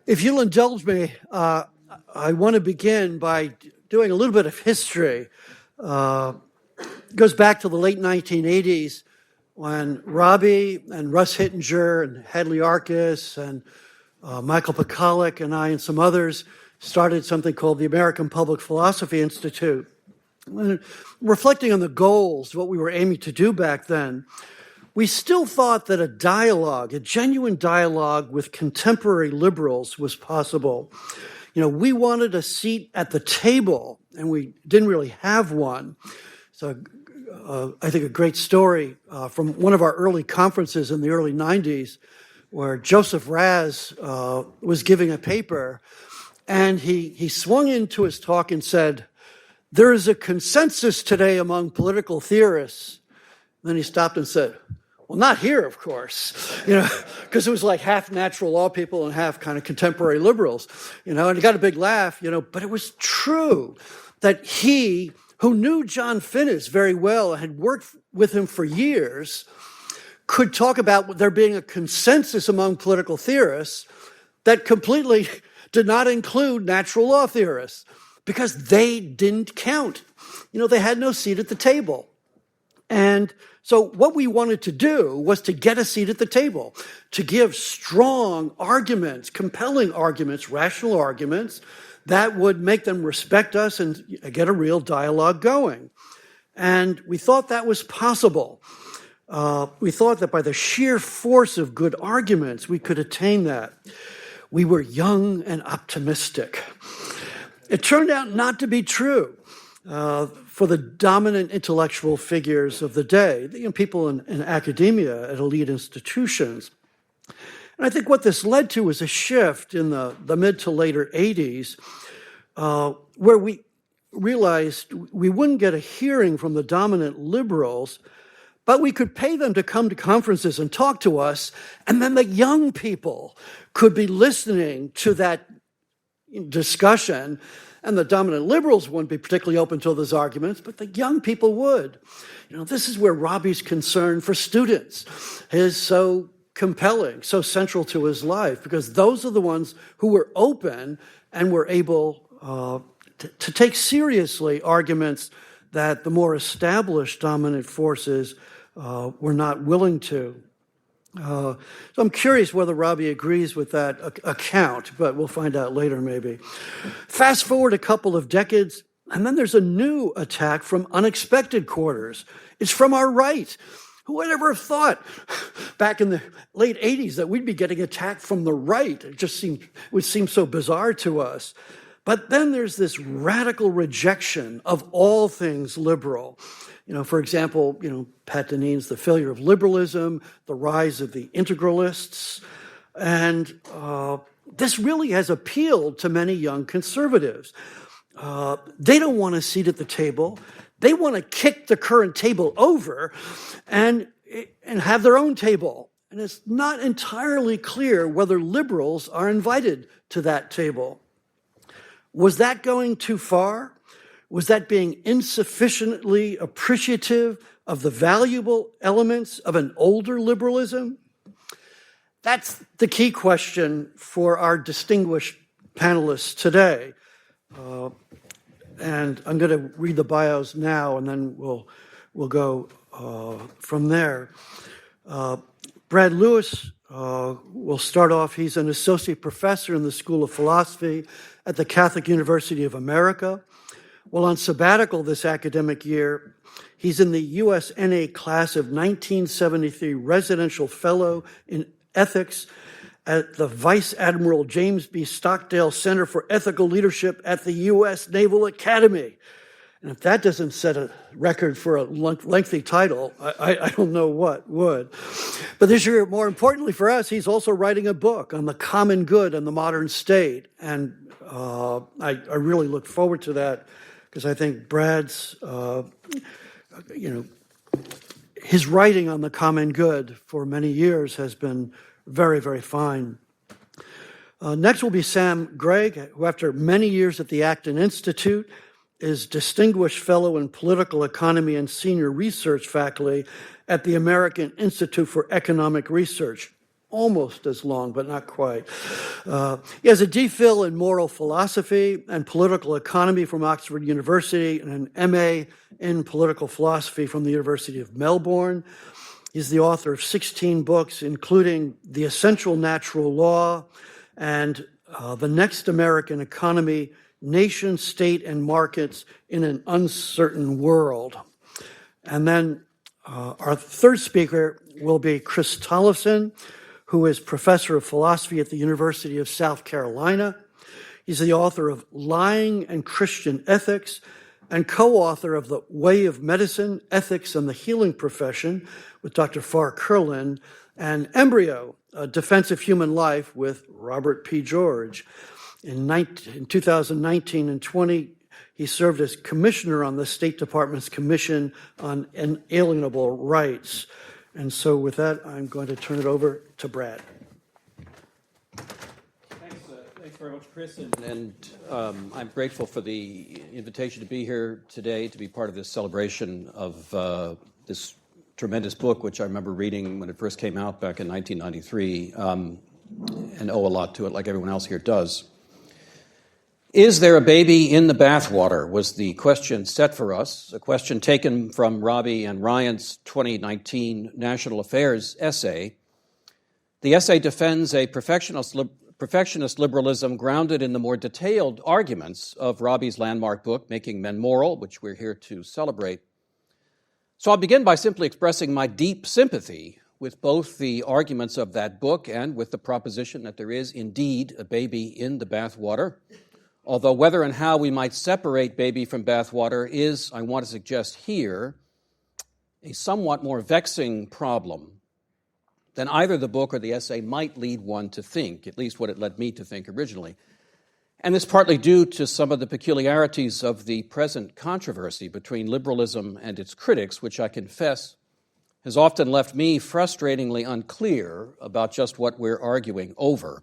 If you'll indulge me, I want to begin by doing a little bit of history. It goes back to the late 1980s when Robbie and Russ Hittinger and Hadley Arkes and Michael Pekalik and I and some others started something called the American Public Philosophy Institute. And reflecting on the goals, what we were aiming to do back then, we still thought that a dialogue, a genuine dialogue with contemporary liberals was possible. You know, we wanted a seat at the table, and we didn't really have one. So I think a great story from one of our early conferences in the early 90s, where Joseph Raz was giving a paper, and he swung into his talk and said, "There is a consensus today among political theorists." Then he stopped and said, "Well, not here, of course," because it was like half natural law people and half kind of contemporary liberals, and he got a big laugh, but it was true that he, who knew John Finnis very well and had worked with him for years, could talk about there being a consensus among political theorists that completely did not include natural law theorists because they didn't count. They had no seat at the table. And so what we wanted to do was to get a seat at the table, to give strong arguments, compelling arguments, rational arguments that would make them respect us and get a real dialogue going. And we thought that was possible. We thought that by the sheer force of good arguments, we could attain that. We were young and optimistic. It turned out not to be true. For the dominant intellectual figures of the day, people in academia at elite institutions. And I think what this led to was a shift in the mid to later 80s, where we realized we wouldn't get a hearing from the dominant liberals, but we could pay them to come to conferences and talk to us, and then the young people could be listening to that discussion. And the dominant liberals wouldn't be particularly open to those arguments, but the young people would. This is where Robbie's concern for students is so compelling, so central to his life, because those are the ones who were open and were able to take seriously arguments that the more established dominant forces were not willing to. So I'm curious whether Robbie agrees with that account, but we'll find out later maybe. Fast forward a couple of decades, and then there's a new attack from unexpected quarters. It's from our right. Who would ever have thought back in the late 80s that we'd be getting attacked from the right? It would seem so bizarre to us. But then there's this radical rejection of all things liberal. For example, Pat Denine's The Failure of Liberalism, the rise of the integralists. And this really has appealed to many young conservatives. They don't want a seat at the table. They want to kick the current table over and have their own table. And it's not entirely clear whether liberals are invited to that table. Was that going too far? Was that being insufficiently appreciative of the valuable elements of an older liberalism? That's the key question for our distinguished panelists today. And I'm going to read the bios now, and then we'll go from there. Brad Lewis will start off. He's an associate professor in the School of Philosophy at the Catholic University of America. While on sabbatical this academic year, he's in the USNA class of 1973 residential fellow in ethics at the Vice Admiral James B. Stockdale Center for Ethical Leadership at the U.S. Naval Academy. And if that doesn't set a record for a lengthy title, I don't know what would. But this year, more importantly for us, he's also writing a book on the common good and the modern state. And I really look forward to that, because I think Brad's, his writing on the common good for many years has been very, very fine. Next will be Sam Gregg, who after many years at the Acton Institute is Distinguished Fellow in Political Economy and Senior Research Faculty at the American Institute for Economic Research. almost as long, but not quite. He has a DPhil in moral philosophy and political economy from Oxford University and an MA in political philosophy from the University of Melbourne. He's the author of 16 books, including The Essential Natural Law and The Next American Economy, Nation, State, and Markets in an Uncertain World. And then our third speaker will be Chris Tollefson, who is professor of philosophy at the University of South Carolina. He's the author of Lying and Christian Ethics and co-author of The Way of Medicine, Ethics, and the Healing Profession with Dr. Farr Curlin, and Embryo, A Defense of Human Life with Robert P. George. In 2019 and 20, he served as commissioner on the State Department's Commission on Inalienable Rights. And so with that, I'm going to turn it over to Brad. Thanks very much, Chris. And I'm grateful for the invitation to be here today to be part of this celebration of this tremendous book, which I remember reading when it first came out back in 1993, and owe a lot to it, like everyone else here does. Is there a baby in the bathwater, was the question set for us, a question taken from Robbie and Ryan's 2019 National Affairs essay. The essay defends a perfectionist liberalism grounded in the more detailed arguments of Robbie's landmark book, Making Men Moral, which we're here to celebrate. So I'll begin by simply expressing my deep sympathy with both the arguments of that book and with the proposition that there is indeed a baby in the bathwater. Although whether and how we might separate baby from bathwater is, I want to suggest here, a somewhat more vexing problem than either the book or the essay might lead one to think, at least what it led me to think originally. And this partly due to some of the peculiarities of the present controversy between liberalism and its critics, which I confess has often left me frustratingly unclear about just what we're arguing over.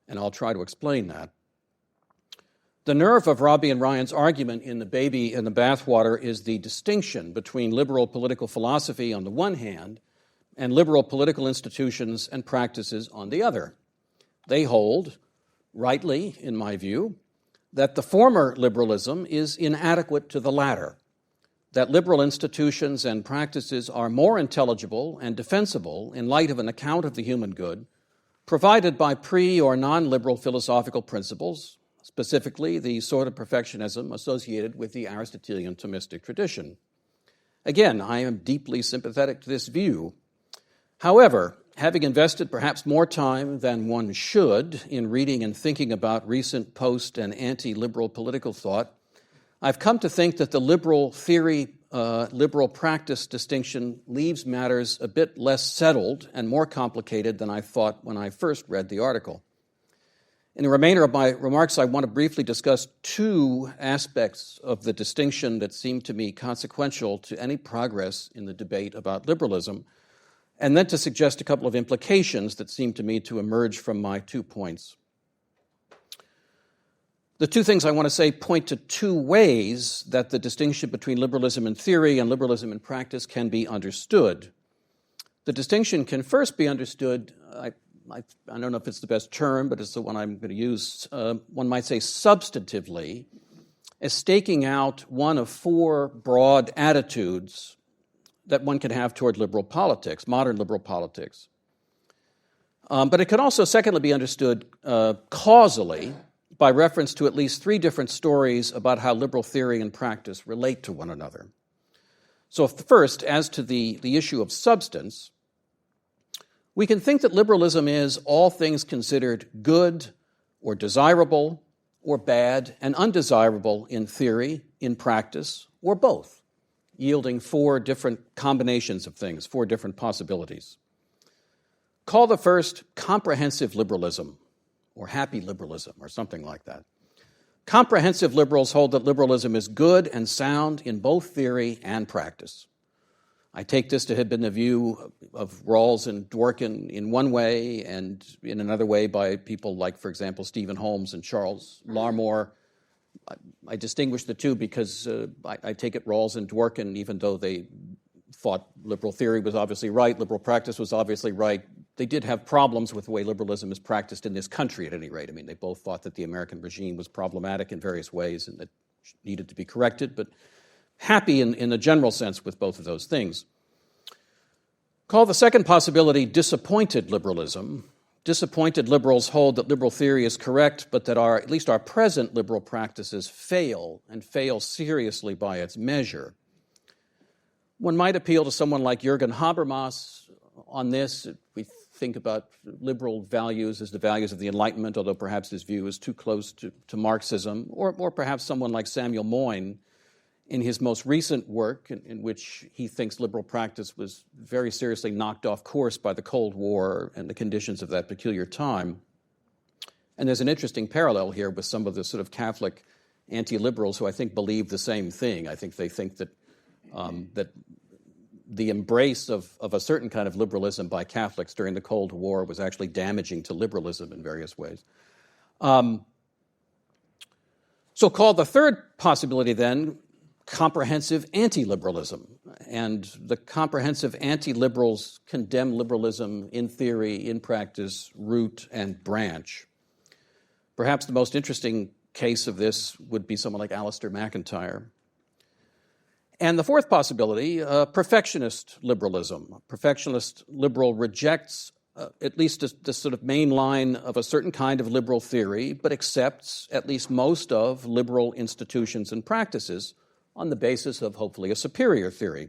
And I'll try to explain that. The nerve of Robbie and Ryan's argument in The Baby in the Bathwater is the distinction between liberal political philosophy on the one hand and liberal political institutions and practices on the other. They hold, rightly in my view, that the former liberalism is inadequate to the latter, that liberal institutions and practices are more intelligible and defensible in light of an account of the human good provided by pre- or non-liberal philosophical principles, specifically the sort of perfectionism associated with the Aristotelian Thomistic tradition. Again, I am deeply sympathetic to this view. However, having invested perhaps more time than one should in reading and thinking about recent post- and anti-liberal political thought, I've come to think that the liberal theory, liberal practice distinction leaves matters a bit less settled and more complicated than I thought when I first read the article. In the remainder of my remarks, I want to briefly discuss two aspects of the distinction that seem to me consequential to any progress in the debate about liberalism, and then to suggest a couple of implications that seem to me to emerge from my 2 points. The two things I want to say point to two ways that the distinction between liberalism in theory and liberalism in practice can be understood. The distinction can first be understood, I don't know if it's the best term, but it's the one I'm going to use, one might say substantively, as staking out one of four broad attitudes that one can have toward liberal politics, modern liberal politics. But it can also, secondly, be understood causally by reference to at least three different stories about how liberal theory and practice relate to one another. So first, as to the issue of substance, we can think that liberalism is, all things considered, good or desirable or bad and undesirable in theory, in practice, or both, yielding four different combinations of things, four different possibilities. Call the first comprehensive liberalism or happy liberalism or something like that. Comprehensive liberals hold that liberalism is good and sound in both theory and practice. I take this to have been the view of Rawls and Dworkin in one way, and in another way by people like, for example, Stephen Holmes and Charles Larmore. I distinguish the two because I take it Rawls and Dworkin, even though they thought liberal theory was obviously right, liberal practice was obviously right, they did have problems with the way liberalism is practiced in this country, at any rate. I mean, they both thought that the American regime was problematic in various ways and that needed to be corrected, but happy in the general sense with both of those things. Call the second possibility disappointed liberalism. Disappointed liberals hold that liberal theory is correct, but that at least our present liberal practices fail, and fail seriously by its measure. One might appeal to someone like Jürgen Habermas on this. We think about liberal values as the values of the Enlightenment, although perhaps his view is too close to Marxism, or perhaps someone like Samuel Moyn in his most recent work, in which he thinks liberal practice was very seriously knocked off course by the Cold War and the conditions of that peculiar time. And there's an interesting parallel here with some of the sort of Catholic anti-liberals who I think believe the same thing. I think they think that that the embrace of a certain kind of liberalism by Catholics during the Cold War was actually damaging to liberalism in various ways. So called the third possibility then, comprehensive anti-liberalism. And the comprehensive anti-liberals condemn liberalism in theory, in practice, root and branch. Perhaps the most interesting case of this would be someone like Alistair MacIntyre. And the fourth possibility, perfectionist liberalism. A perfectionist liberal rejects at least the sort of main line of a certain kind of liberal theory, but accepts at least most of liberal institutions and practices on the basis of hopefully a superior theory.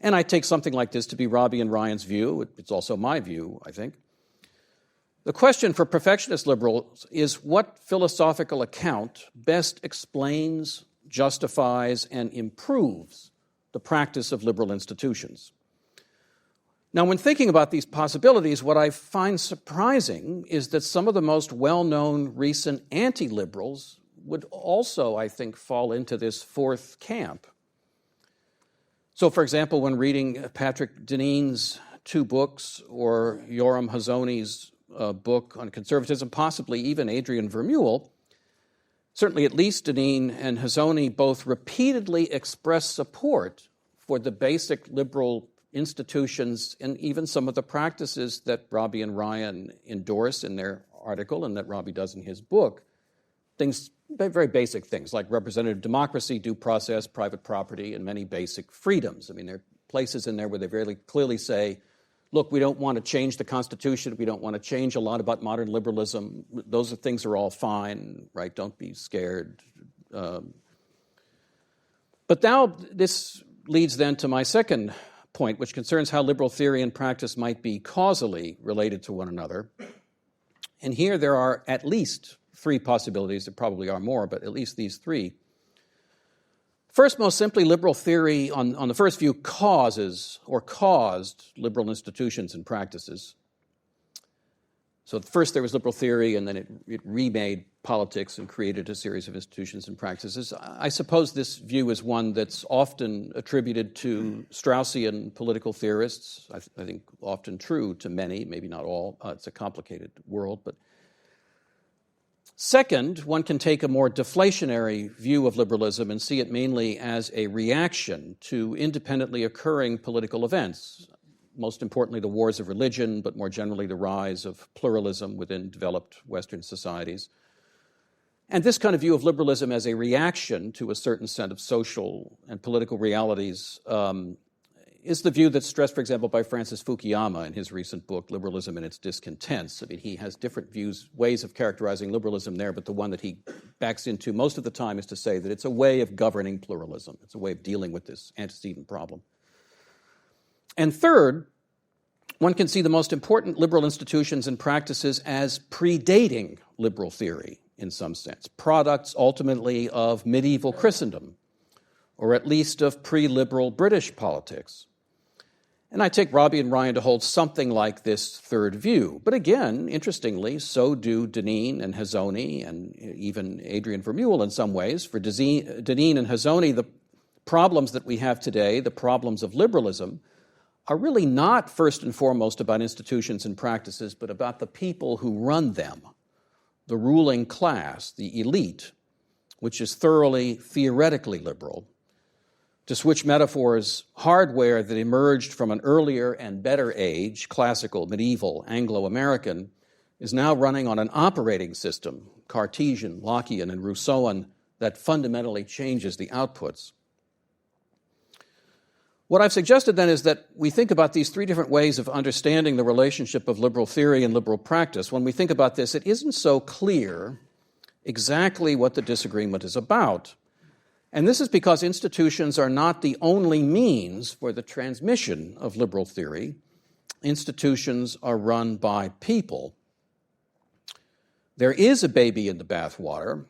And I take something like this to be Robbie and Ryan's view. It's also my view, I think. The question for perfectionist liberals is what philosophical account best explains, justifies, and improves the practice of liberal institutions. Now, when thinking about these possibilities, what I find surprising is that some of the most well-known recent anti-liberals would also, I think, fall into this fourth camp. So, for example, when reading Patrick Deneen's two books or Yoram Hazony's book on conservatism, possibly even Adrian Vermeule, certainly at least Deneen and Hazony both repeatedly express support for the basic liberal institutions and even some of the practices that Robbie and Ryan endorse in their article and that Robbie does in his book. Things, very basic things like representative democracy, due process, private property, and many basic freedoms. I mean, there are places in there where they very clearly say, look, we don't want to change the Constitution. We don't want to change a lot about modern liberalism. Those things are all fine, right? Don't be scared. But now this leads then to my second point, which concerns how liberal theory and practice might be causally related to one another. And here there are at least three possibilities. There probably are more, but at least these three. First, most simply, liberal theory, on the first view, causes or caused liberal institutions and practices. So first there was liberal theory, and then it remade politics and created a series of institutions and practices. I suppose this view is one that's often attributed to Straussian political theorists. I think often true to many, maybe not all. It's a complicated world, but second, one can take a more deflationary view of liberalism and see it mainly as a reaction to independently occurring political events, most importantly the wars of religion, but more generally the rise of pluralism within developed Western societies. And this kind of view of liberalism as a reaction to a certain set of social and political realities is the view that's stressed, for example, by Francis Fukuyama in his recent book, Liberalism and Its Discontents. I mean, he has different views, ways of characterizing liberalism there, but the one that he backs into most of the time is to say that it's a way of governing pluralism. It's a way of dealing with this antecedent problem. And third, one can see the most important liberal institutions and practices as predating liberal theory in some sense, products ultimately of medieval Christendom, or at least of pre-liberal British politics. And I take Robbie and Ryan to hold something like this third view. But again, interestingly, so do Deneen and Hazony and even Adrian Vermeule in some ways. For Deneen and Hazony, the problems that we have today, the problems of liberalism, are really not first and foremost about institutions and practices, but about the people who run them, the ruling class, the elite, which is thoroughly theoretically liberal, To switch metaphors, hardware that emerged from an earlier and better age, classical, medieval, Anglo-American, is now running on an operating system, Cartesian, Lockean, and Rousseauan, that fundamentally changes the outputs. What I've suggested then is that we think about these three different ways of understanding the relationship of liberal theory and liberal practice. When we think about this, it isn't so clear exactly what the disagreement is about. And this is because institutions are not the only means for the transmission of liberal theory. Institutions are run by people. There is a baby in the bathwater,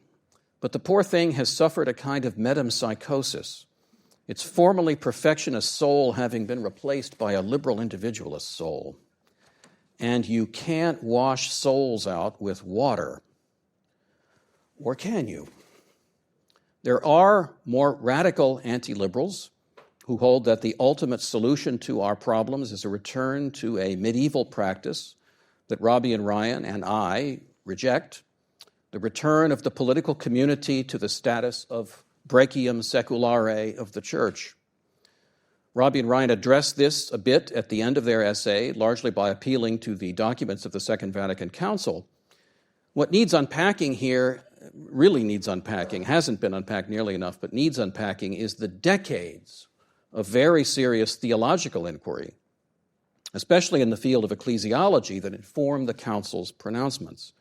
but the poor thing has suffered a kind of metempsychosis. Its formerly perfectionist soul having been replaced by a liberal individualist soul. And you can't wash souls out with water. Or can you? There are more radical anti-liberals who hold that the ultimate solution to our problems is a return to a medieval practice that Robbie and Ryan and I reject, the return of the political community to the status of brachium seculare of the church. Robbie and Ryan address this a bit at the end of their essay, largely by appealing to the documents of the Second Vatican Council. What needs unpacking here, really needs unpacking, hasn't been unpacked nearly enough, but needs unpacking, is the decades of very serious theological inquiry, especially in the field of ecclesiology, that informed the Council's pronouncements.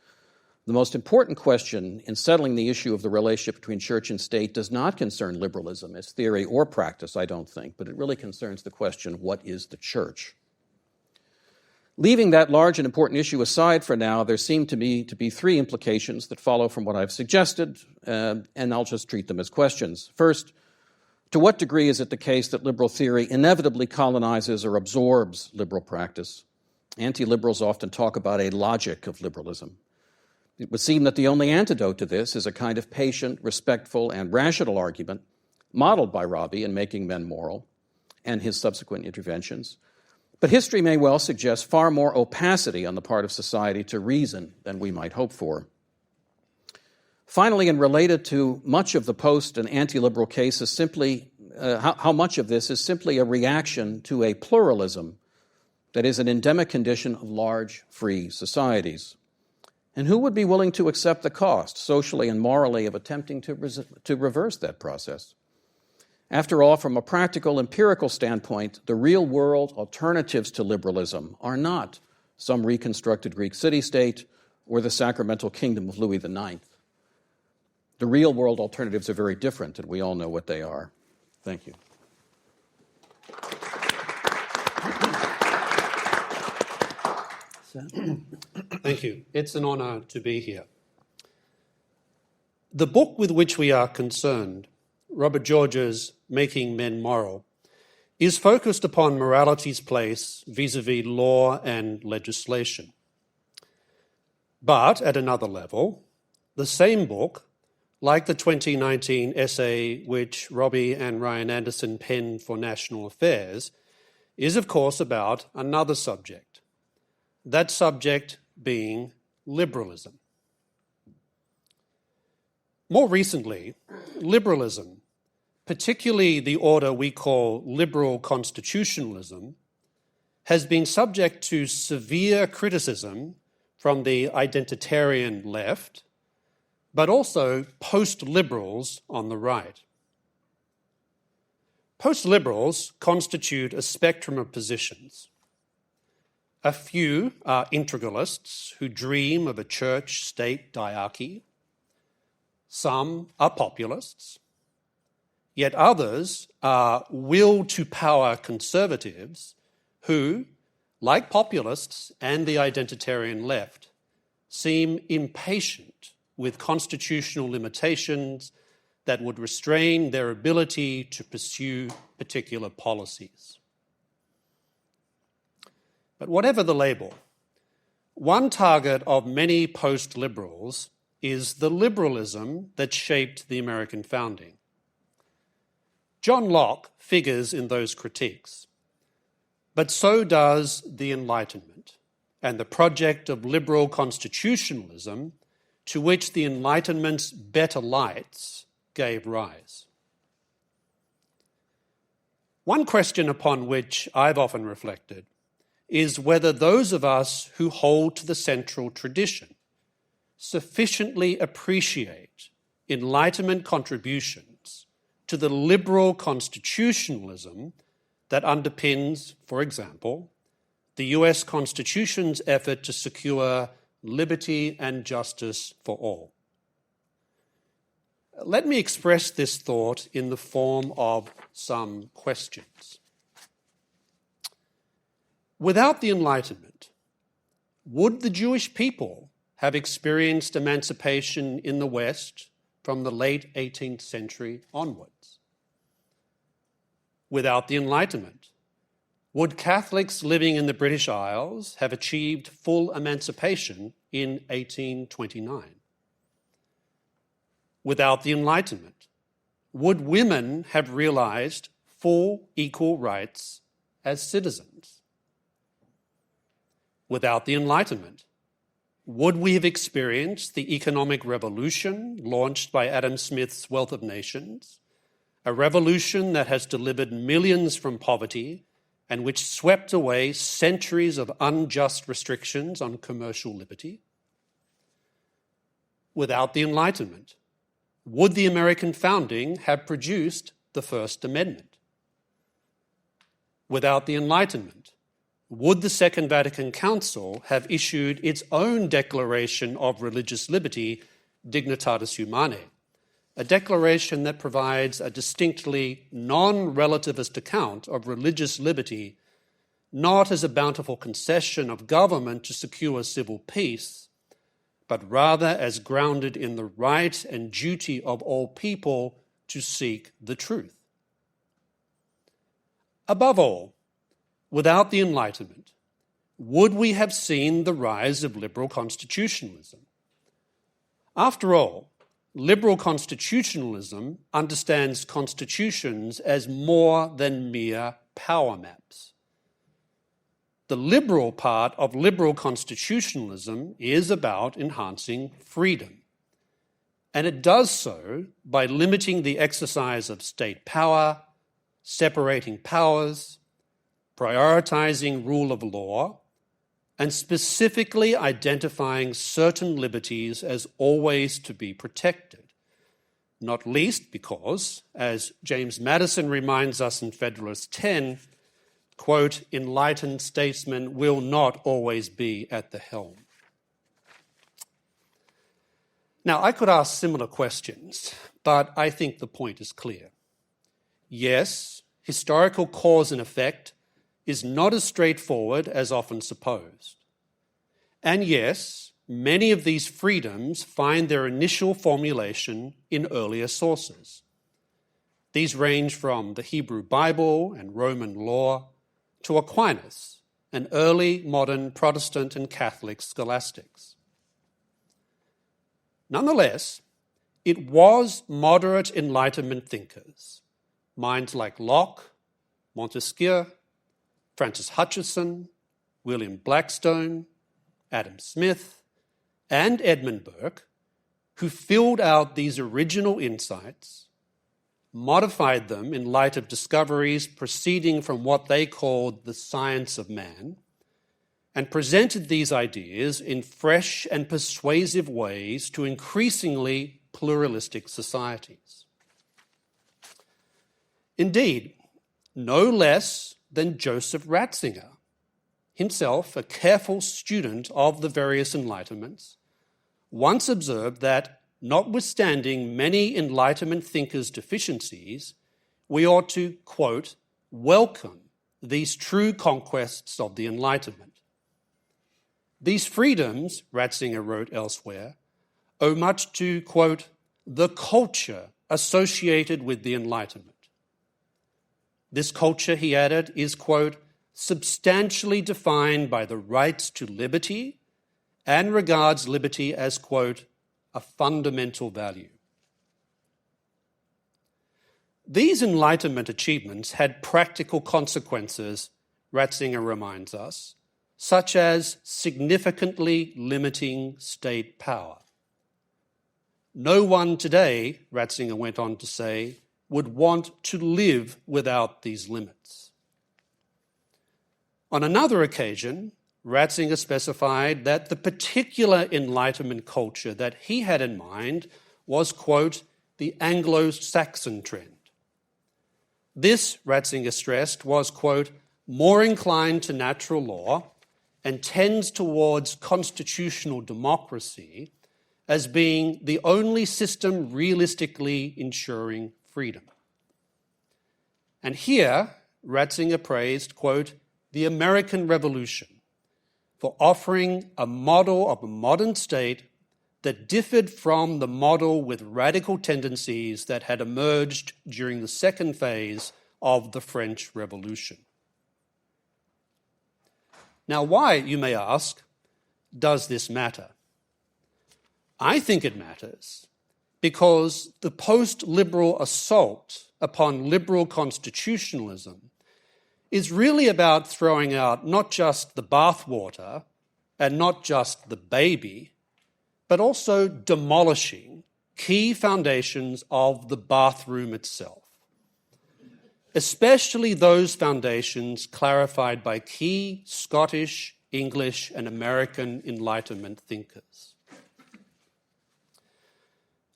The most important question in settling the issue of the relationship between church and state does not concern liberalism as theory or practice, I don't think, but it really concerns the question, what is the church? Leaving that large and important issue aside for now, there seem to me to be three implications that follow from what I've suggested, and I'll just treat them as questions. First, to what degree is it the case that liberal theory inevitably colonizes or absorbs liberal practice? Anti-liberals often talk about a logic of liberalism. It would seem that the only antidote to this is a kind of patient, respectful, and rational argument modeled by Robbie in Making Men Moral and his subsequent interventions. But history may well suggest far more opacity on the part of society to reason than we might hope for. Finally, and related to much of the post and anti-liberal case, is simply how much of this is simply a reaction to a pluralism that is an endemic condition of large, free societies. And who would be willing to accept the cost, socially and morally, of attempting to reverse that process? After all, from a practical, empirical standpoint, the real-world alternatives to liberalism are not some reconstructed Greek city-state or the sacramental kingdom of Louis IX. The real-world alternatives are very different, and we all know what they are. Thank you. Thank you. It's an honor to be here. The book with which we are concerned, Robert George's Making Men Moral, is focused upon morality's place vis-a-vis law and legislation. But at another level, the same book, like the 2019 essay which Robbie and Ryan Anderson penned for National Affairs, is of course about another subject. That subject being liberalism. More recently, liberalism, particularly the order we call liberal constitutionalism, has been subject to severe criticism from the identitarian left, but also post-liberals on the right. Post-liberals constitute a spectrum of positions. A few are integralists who dream of a church-state diarchy. Some are populists. Yet others are will-to-power conservatives who, like populists and the identitarian left, seem impatient with constitutional limitations that would restrain their ability to pursue particular policies. But whatever the label, one target of many post-liberals is the liberalism that shaped the American founding. John Locke figures in those critiques, but so does the Enlightenment and the project of liberal constitutionalism to which the Enlightenment's better lights gave rise. One question upon which I've often reflected is whether those of us who hold to the central tradition sufficiently appreciate Enlightenment contributions to the liberal constitutionalism that underpins, for example, the US Constitution's effort to secure liberty and justice for all. Let me express this thought in the form of some questions. Without the Enlightenment, would the Jewish people have experienced emancipation in the West from the late 18th century onwards? Without the Enlightenment, would Catholics living in the British Isles have achieved full emancipation in 1829? Without the Enlightenment, would women have realized full equal rights as citizens? Without the Enlightenment, would we have experienced the economic revolution launched by Adam Smith's Wealth of Nations, a revolution that has delivered millions from poverty and which swept away centuries of unjust restrictions on commercial liberty? Without the Enlightenment, would the American founding have produced the First Amendment? Without the Enlightenment, would the Second Vatican Council have issued its own declaration of religious liberty, Dignitatis Humanae, a declaration that provides a distinctly non-relativist account of religious liberty, not as a bountiful concession of government to secure civil peace, but rather as grounded in the right and duty of all people to seek the truth? Above all, without the Enlightenment, would we have seen the rise of liberal constitutionalism? After all, liberal constitutionalism understands constitutions as more than mere power maps. The liberal part of liberal constitutionalism is about enhancing freedom, and it does so by limiting the exercise of state power, separating powers, prioritizing rule of law, and specifically identifying certain liberties as always to be protected, not least because, as James Madison reminds us in Federalist 10, quote, enlightened statesmen will not always be at the helm. Now, I could ask similar questions, but I think the point is clear. Yes, historical cause and effect is not as straightforward as often supposed. And yes, many of these freedoms find their initial formulation in earlier sources. These range from the Hebrew Bible and Roman law to Aquinas and early modern Protestant and Catholic scholastics. Nonetheless, it was moderate Enlightenment thinkers, minds like Locke, Montesquieu, Francis Hutcheson, William Blackstone, Adam Smith, and Edmund Burke, who filled out these original insights, modified them in light of discoveries proceeding from what they called the science of man, and presented these ideas in fresh and persuasive ways to increasingly pluralistic societies. Indeed, no less than Joseph Ratzinger, himself a careful student of the various Enlightenments, once observed that, notwithstanding many Enlightenment thinkers' deficiencies, we ought to, quote, welcome these true conquests of the Enlightenment. These freedoms, Ratzinger wrote elsewhere, owe much to, quote, the culture associated with the Enlightenment. This culture, he added, is, quote, substantially defined by the rights to liberty and regards liberty as, quote, a fundamental value. These Enlightenment achievements had practical consequences, Ratzinger reminds us, such as significantly limiting state power. No one today, Ratzinger went on to say, would want to live without these limits. On another occasion, Ratzinger specified that the particular Enlightenment culture that he had in mind was, quote, the Anglo-Saxon trend. This, Ratzinger stressed, was, quote, more inclined to natural law and tends towards constitutional democracy as being the only system realistically ensuring freedom. And here, Ratzinger praised, quote, the American Revolution for offering a model of a modern state that differed from the model with radical tendencies that had emerged during the second phase of the French Revolution. Now, why, you may ask, does this matter? I think it matters because the post-liberal assault upon liberal constitutionalism is really about throwing out not just the bathwater and not just the baby, but also demolishing key foundations of the bathroom itself, especially those foundations clarified by key Scottish, English, and American Enlightenment thinkers.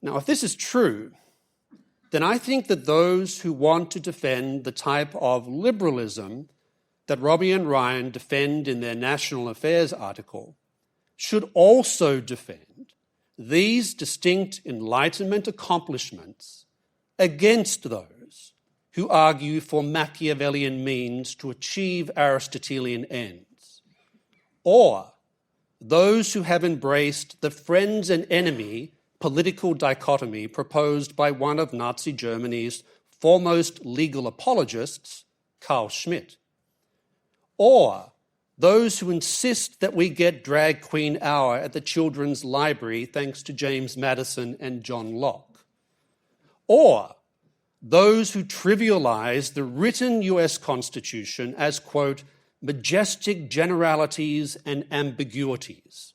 Now, if this is true, then I think that those who want to defend the type of liberalism that Robbie and Ryan defend in their National Affairs article should also defend these distinct Enlightenment accomplishments against those who argue for Machiavellian means to achieve Aristotelian ends, or those who have embraced the friends and enemy political dichotomy proposed by one of Nazi Germany's foremost legal apologists, Carl Schmitt, or those who insist that we get Drag Queen Hour at the Children's Library thanks to James Madison and John Locke, or those who trivialize the written US Constitution as, quote, majestic generalities and ambiguities,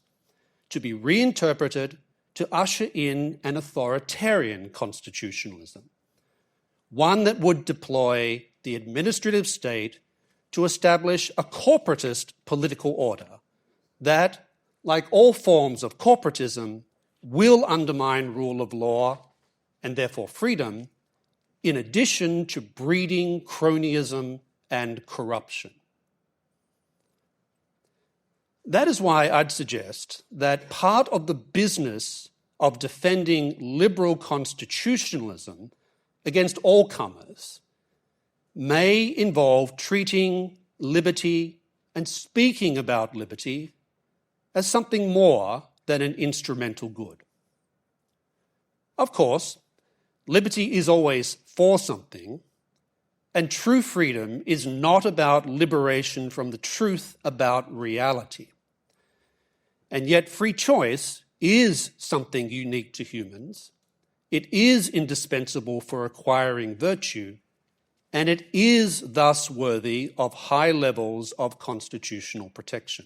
to be reinterpreted to usher in an authoritarian constitutionalism, one that would deploy the administrative state to establish a corporatist political order that, like all forms of corporatism, will undermine rule of law and therefore freedom, in addition to breeding cronyism and corruption. That is why I'd suggest that part of the business of defending liberal constitutionalism against all comers may involve treating liberty and speaking about liberty as something more than an instrumental good. Of course, liberty is always for something, and true freedom is not about liberation from the truth about reality. And yet free choice is something unique to humans. It is indispensable for acquiring virtue, and it is thus worthy of high levels of constitutional protection.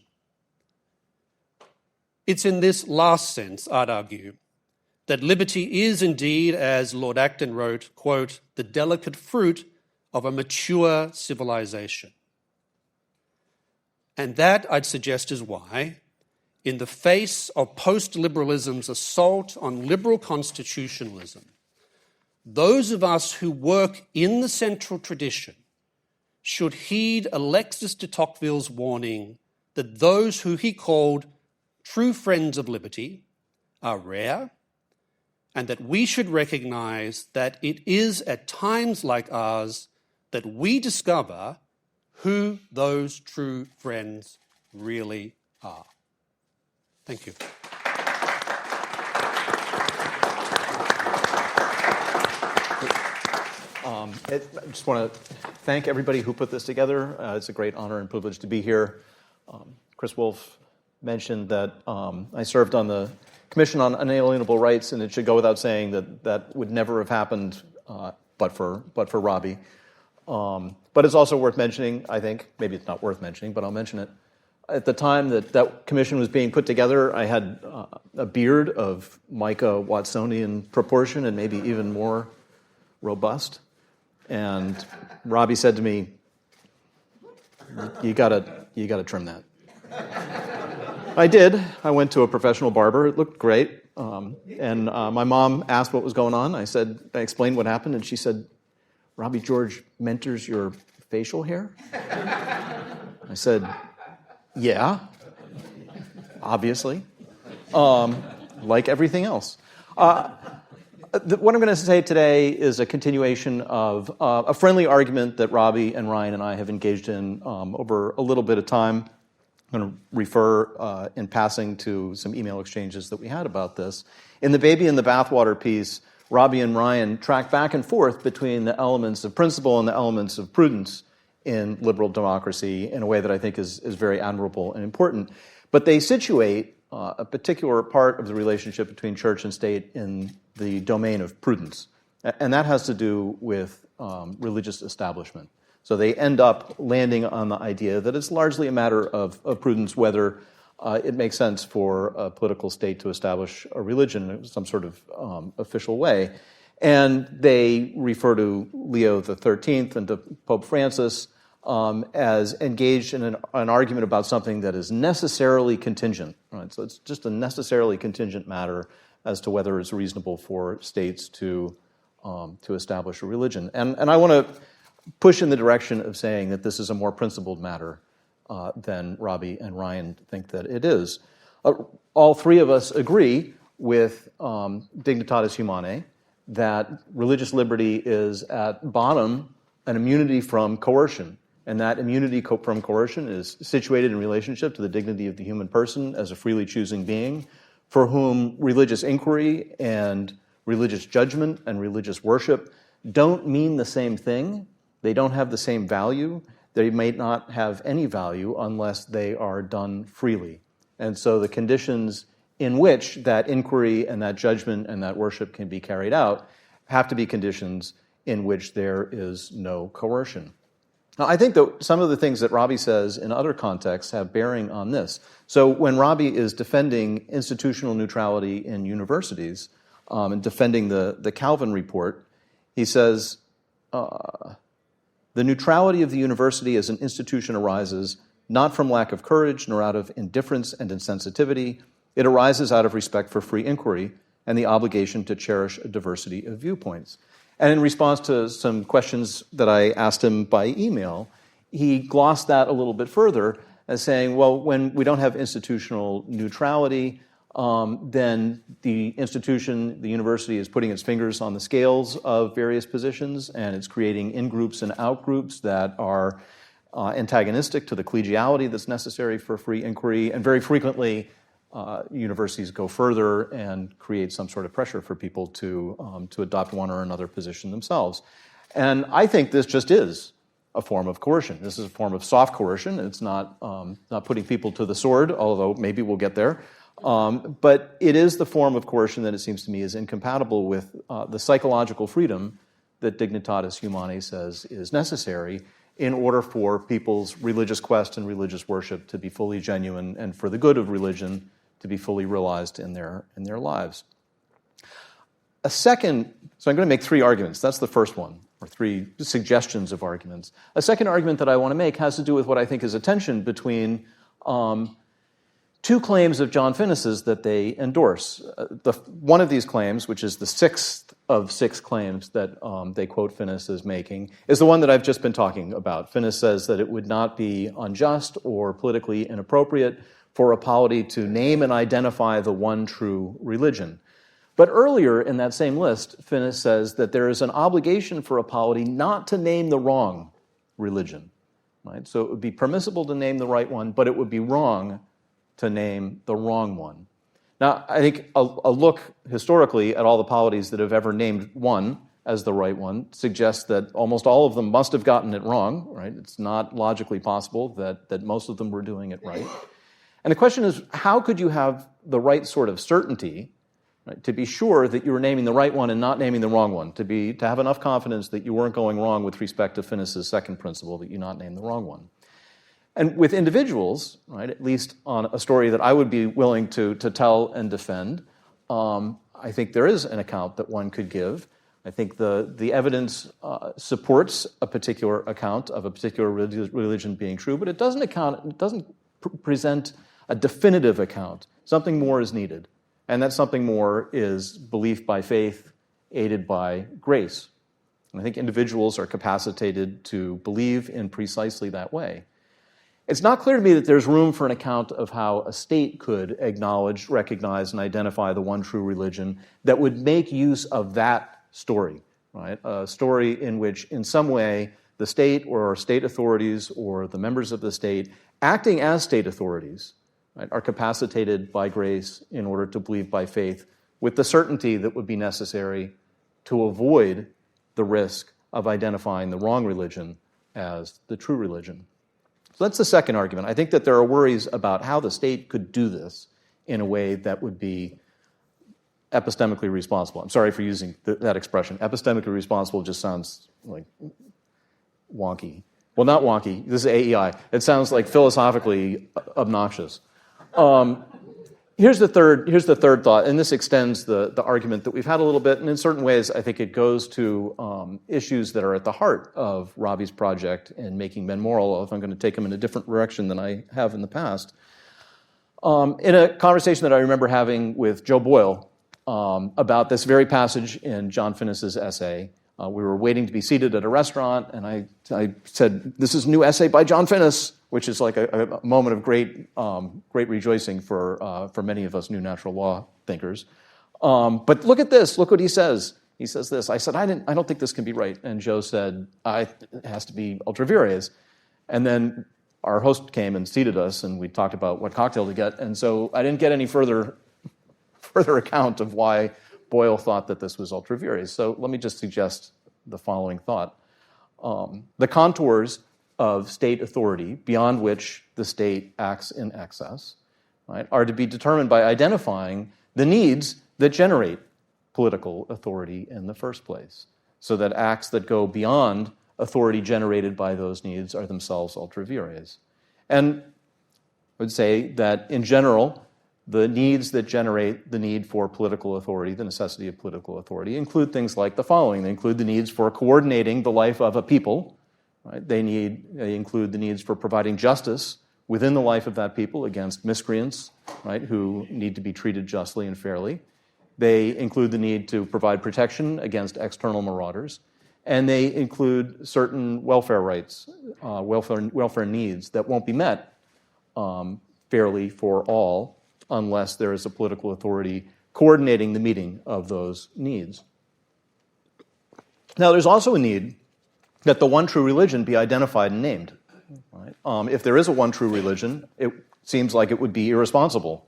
It's in this last sense, I'd argue, that liberty is indeed, as Lord Acton wrote, quote, the delicate fruit of a mature civilization. And that, I'd suggest, is why, in the face of post-liberalism's assault on liberal constitutionalism, those of us who work in the central tradition should heed Alexis de Tocqueville's warning that those who he called true friends of liberty are rare, and that we should recognize that it is at times like ours that we discover who those true friends really are. Thank you. I just want to thank everybody who put this together. It's a great honor and privilege to be here. Chris Wolf mentioned that I served on the Commission on Unalienable Rights, and it should go without saying that that would never have happened but for Robbie. But it's also worth mentioning, I think, maybe it's not worth mentioning, but I'll mention it. At the time that that commission was being put together, I had a beard of Micah Watsonian proportion and maybe even more robust. And Robbie said to me, you gotta trim that. I did. I went to a professional barber. It looked great. And my mom asked what was going on. I explained what happened, and she said, Robbie George mentors your facial hair? I said, yeah, obviously, like everything else. What I'm going to say today is a continuation of a friendly argument that Robbie and Ryan and I have engaged in over a little bit of time. I'm going to refer in passing to some email exchanges that we had about this. In the baby in the bathwater piece, Robbie and Ryan track back and forth between the elements of principle and the elements of prudence in liberal democracy in a way that I think is very admirable and important. But they situate a particular part of the relationship between church and state in the domain of prudence. And that has to do with religious establishment. So they end up landing on the idea that it's largely a matter of prudence whether it makes sense for a political state to establish a religion in some sort of official way. And they refer to Leo XIII and to Pope Francis as engaged in an argument about something that is necessarily contingent. Right? So it's just a necessarily contingent matter as to whether it's reasonable for states to establish a religion. And I want to push in the direction of saying that this is a more principled matter than Robbie and Ryan think that it is. All three of us agree with Dignitatis Humanae that religious liberty is at bottom an immunity from coercion. And that immunity from coercion is situated in relationship to the dignity of the human person as a freely choosing being, for whom religious inquiry and religious judgment and religious worship don't mean the same thing. They don't have the same value. They may not have any value unless they are done freely. And so the conditions in which that inquiry and that judgment and that worship can be carried out have to be conditions in which there is no coercion. Now, I think that some of the things that Robbie says in other contexts have bearing on this. So when Robbie is defending institutional neutrality in universities and defending the Calvin report, he says, the neutrality of the university as an institution arises not from lack of courage nor out of indifference and insensitivity. It arises out of respect for free inquiry and the obligation to cherish a diversity of viewpoints. And in response to some questions that I asked him by email, he glossed that a little bit further as saying, well, when we don't have institutional neutrality, then the institution, the university, is putting its fingers on the scales of various positions, and it's creating in-groups and out-groups that are antagonistic to the collegiality that's necessary for free inquiry. And very frequently, universities go further and create some sort of pressure for people to adopt one or another position themselves. And I think this just is a form of coercion. This is a form of soft coercion. It's not putting people to the sword, although maybe we'll get there. But it is the form of coercion that it seems to me is incompatible with the psychological freedom that Dignitatis Humanae says is necessary in order for people's religious quest and religious worship to be fully genuine and for the good of religion to be fully realized in their lives. So I'm going to make three arguments. That's the first one, or three suggestions of arguments. A second argument that I want to make has to do with what I think is a tension between two claims of John Finnis's that they endorse. One of these claims, which is the sixth of six claims that they quote Finnis as making, is the one that I've just been talking about. Finnis says that it would not be unjust or politically inappropriate for a polity to name and identify the one true religion. But earlier in that same list, Finnis says that there is an obligation for a polity not to name the wrong religion. Right? So it would be permissible to name the right one, but it would be wrong to name the wrong one. Now, I think a look historically at all the polities that have ever named one as the right one suggests that almost all of them must have gotten it wrong. Right? It's not logically possible that most of them were doing it right. And the question is, how could you have the right sort of certainty, right, to be sure that you were naming the right one and not naming the wrong one, to have enough confidence that you weren't going wrong with respect to Finnis's second principle, that you not name the wrong one? And with individuals, right, at least on a story that I would be willing to tell and defend, I think there is an account that one could give I think the evidence supports a particular account of a particular religion being true, but it doesn't present a definitive account. Something more is needed, and that something more is belief by faith, aided by grace. And I think individuals are capacitated to believe in precisely that way. It's not clear to me that there's room for an account of how a state could acknowledge, recognize, and identify the one true religion that would make use of that story, right? A story in which, in some way, the state or state authorities or the members of the state acting as state authorities, right, are capacitated by grace in order to believe by faith with the certainty that would be necessary to avoid the risk of identifying the wrong religion as the true religion. So that's the second argument. I think that there are worries about how the state could do this in a way that would be epistemically responsible. I'm sorry for using that expression. Epistemically responsible just sounds like wonky. Well, not wonky. This is AEI. It sounds like philosophically obnoxious. Here's the third thought, and this extends the argument that we've had a little bit, and in certain ways I think it goes to issues that are at the heart of Robbie's project in making men moral, if I'm going to take them in a different direction than I have in the past. In a conversation that I remember having with Joe Boyle about this very passage in John Finnis's essay, we were waiting to be seated at a restaurant, and I said, "This is a new essay by John Finnis," which is like a moment of great rejoicing for many of us new natural law thinkers. But look at this. Look what he says. He says this. I said, I don't think this can be right. And Joe said, it has to be ultra vires. And then our host came and seated us, and we talked about what cocktail to get. And so I didn't get any further account of why Boyle thought that this was ultra vires. So let me just suggest the following thought. The contours of state authority, beyond which the state acts in excess, right, are to be determined by identifying the needs that generate political authority in the first place, so that acts that go beyond authority generated by those needs are themselves ultra vires. And I would say that, in general, the needs that generate the need for political authority, the necessity of political authority, include things like the following. They include the needs for coordinating the life of a people. Right? They include the needs for providing justice within the life of that people against miscreants, right, who need to be treated justly and fairly. They include the need to provide protection against external marauders. And they include certain welfare rights, welfare needs that won't be met fairly for all unless there is a political authority coordinating the meeting of those needs. Now, there's also a need that the one true religion be identified and named. Right? If there is a one true religion, it seems like it would be irresponsible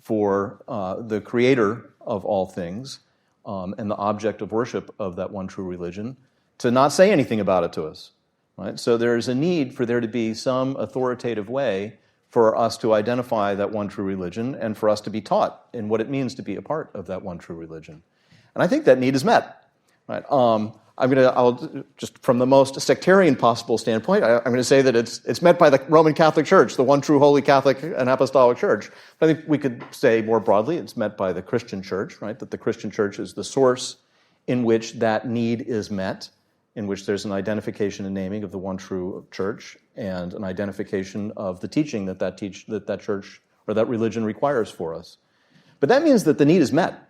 for the creator of all things and the object of worship of that one true religion to not say anything about it to us. Right? So there's a need for there to be some authoritative way for us to identify that one true religion and for us to be taught in what it means to be a part of that one true religion. And I think that need is met. Right? I'll just from the most sectarian possible standpoint, I'm going to say that it's met by the Roman Catholic Church, the one true holy Catholic and Apostolic Church. But I think we could say more broadly it's met by the Christian Church, right? That the Christian Church is the source in which that need is met, in which there's an identification and naming of the one true church and an identification of the teaching that church or that religion requires for us. But that means that the need is met.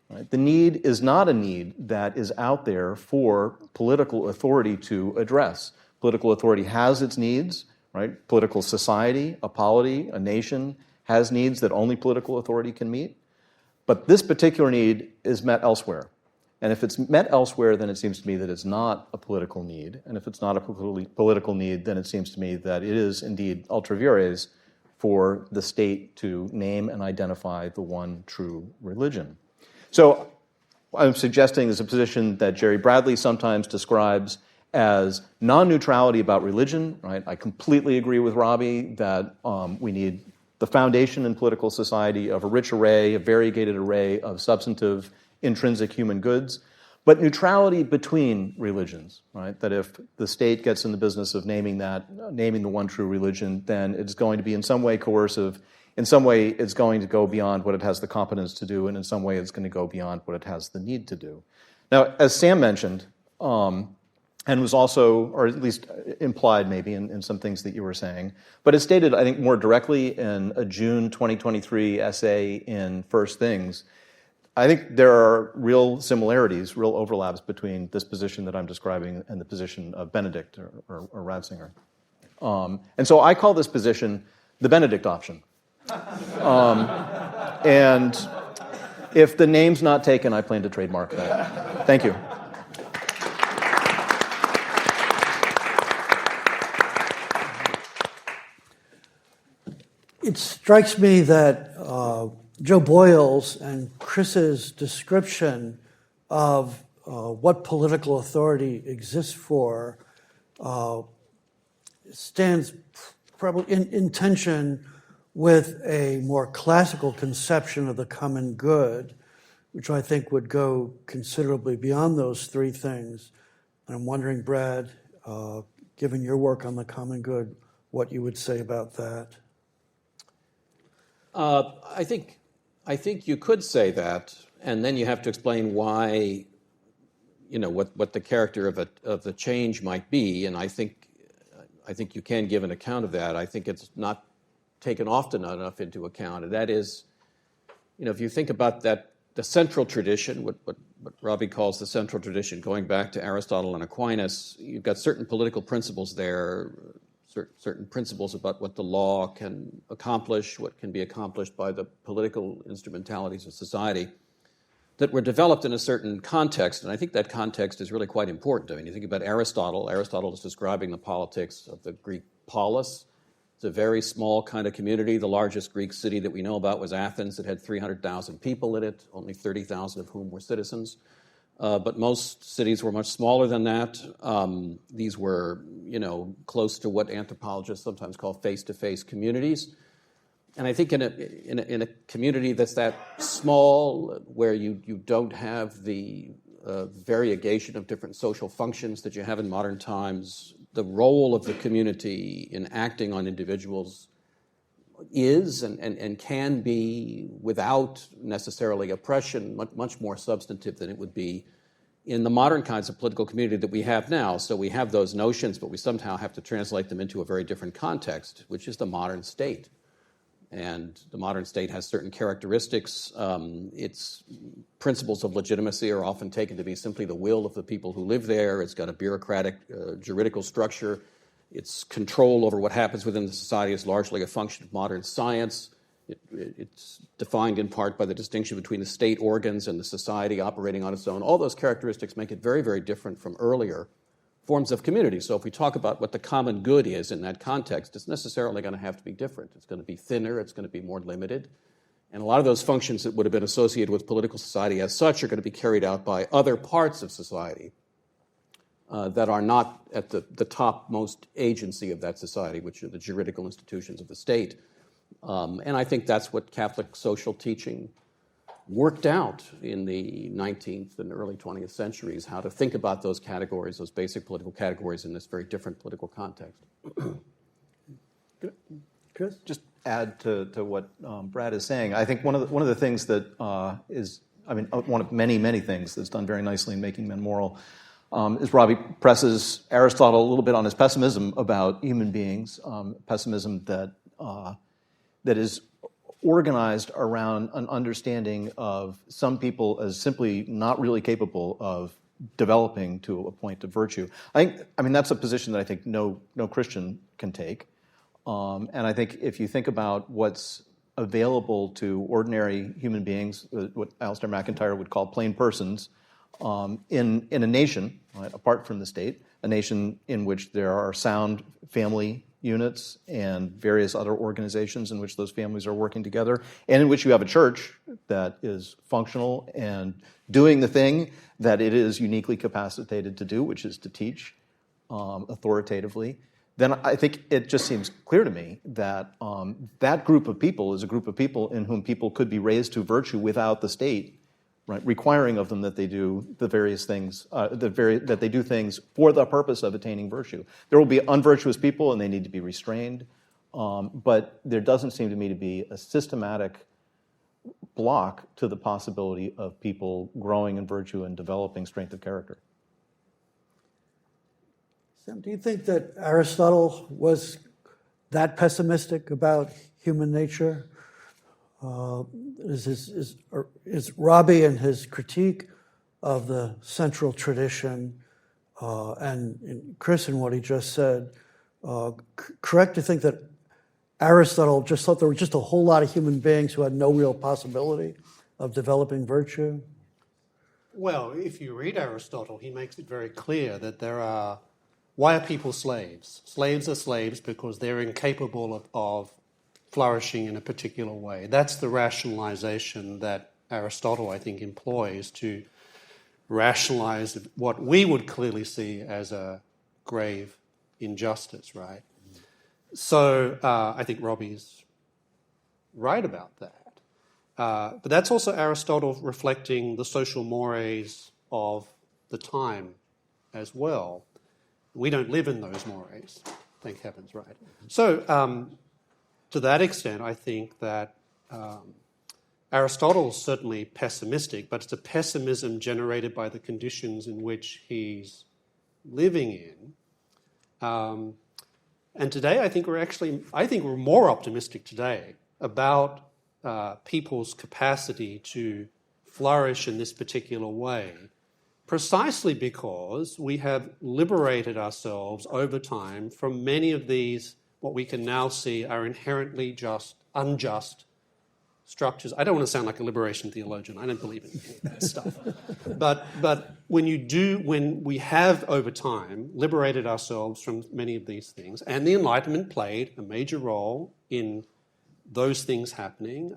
Right? The need is not a need that is out there for political authority to address. Political authority has its needs, right? Political society, a polity, a nation has needs that only political authority can meet. But this particular need is met elsewhere. And if it's met elsewhere, then it seems to me that it's not a political need. And if it's not a political need, then it seems to me that it is indeed ultra vires for the state to name and identify the one true religion. So I'm suggesting there's a position that Jerry Bradley sometimes describes as non-neutrality about religion. Right? I completely agree with Robbie that we need the foundation in political society of a rich array, a variegated array of substantive intrinsic human goods, but neutrality between religions, right? That if the state gets in the business of naming the one true religion, then it's going to be in some way coercive, in some way it's going to go beyond what it has the competence to do, and in some way it's going to go beyond what it has the need to do. Now, as Sam mentioned, and was also, or at least implied maybe in some things that you were saying, but it's stated, I think, more directly in a June 2023 essay in First Things. I think there are real similarities, real overlaps between this position that I'm describing and the position of Benedict or Ratzinger. And so I call this position the Benedict option. And if the name's not taken, I plan to trademark that. Thank you. It strikes me that Joe Boyle's and Chris's description of what political authority exists for stands probably in tension with a more classical conception of the common good, which I think would go considerably beyond those three things. And I'm wondering, Brad, given your work on the common good, what you would say about that. I think you could say that, and then you have to explain why, what the character of the change might be. And I think you can give an account of that. I think it's not taken often enough into account. And that is, if you think about that, the central tradition, what Robbie calls the central tradition, going back to Aristotle and Aquinas, you've got certain political principles there, certain principles about what the law can accomplish, what can be accomplished by the political instrumentalities of society, that were developed in a certain context. And I think that context is really quite important. I mean, you think about Aristotle. Aristotle is describing the politics of the Greek polis. It's a very small kind of community. The largest Greek city that we know about was Athens. It had 300,000 people in it, only 30,000 of whom were citizens. But most cities were much smaller than that. These were, close to what anthropologists sometimes call face-to-face communities. And I think in a community that's that small, where you don't have the variegation of different social functions that you have in modern times, the role of the community in acting on individuals is and can be, without necessarily oppression, much more substantive than it would be in the modern kinds of political community that we have now. So we have those notions, but we somehow have to translate them into a very different context, which is the modern state. And the modern state has certain characteristics. Its principles of legitimacy are often taken to be simply the will of the people who live there. It's got a bureaucratic, juridical structure. Its control over what happens within the society is largely a function of modern science. It's defined in part by the distinction between the state organs and the society operating on its own. All those characteristics make it very, very different from earlier forms of community. So if we talk about what the common good is in that context, it's necessarily going to have to be different. It's going to be thinner. It's going to be more limited. And a lot of those functions that would have been associated with political society as such are going to be carried out by other parts of society that are not at the topmost agency of that society, which are the juridical institutions of the state. And I think that's what Catholic social teaching worked out in the 19th and early 20th centuries, how to think about those categories, those basic political categories, in this very different political context. Chris? Just add to what Brad is saying. I think one of the things that is, one of many, many things that's done very nicely in Making Men Moral is Robbie presses Aristotle a little bit on his pessimism about human beings, pessimism that is organized around an understanding of some people as simply not really capable of developing to a point of virtue. That's a position that I think no Christian can take. And I think if you think about what's available to ordinary human beings, what Alistair McIntyre would call plain persons, in a nation, right, apart from the state, a nation in which there are sound family units and various other organizations in which those families are working together, and in which you have a church that is functional and doing the thing that it is uniquely capacitated to do, which is to teach authoritatively, then I think it just seems clear to me that that group of people is a group of people in whom people could be raised to virtue without the state, right, requiring of them that they do the various things, that they do things for the purpose of attaining virtue. There will be unvirtuous people, and they need to be restrained. But there doesn't seem to me to be a systematic block to the possibility of people growing in virtue and developing strength of character. Sam, do you think that Aristotle was that pessimistic about human nature? Is Robbie and his critique of the central tradition and Chris and what he just said, correct to think that Aristotle just thought there were just a whole lot of human beings who had no real possibility of developing virtue? Well, if you read Aristotle, he makes it very clear that why are people slaves? Slaves are slaves because they're incapable of flourishing in a particular way. That's the rationalization that Aristotle, I think, employs to rationalize what we would clearly see as a grave injustice, right? So I think Robbie's right about that. But that's also Aristotle reflecting the social mores of the time as well. We don't live in those mores, thank heavens, right? So to that extent, I think that Aristotle's certainly pessimistic, but it's a pessimism generated by the conditions in which he's living in. And today, I think we're more optimistic today about people's capacity to flourish in this particular way, precisely because we have liberated ourselves over time from many of these, what we can now see are inherently unjust structures. I don't want to sound like a liberation theologian. I don't believe in any of that stuff. But when we have over time liberated ourselves from many of these things, and the Enlightenment played a major role in those things happening.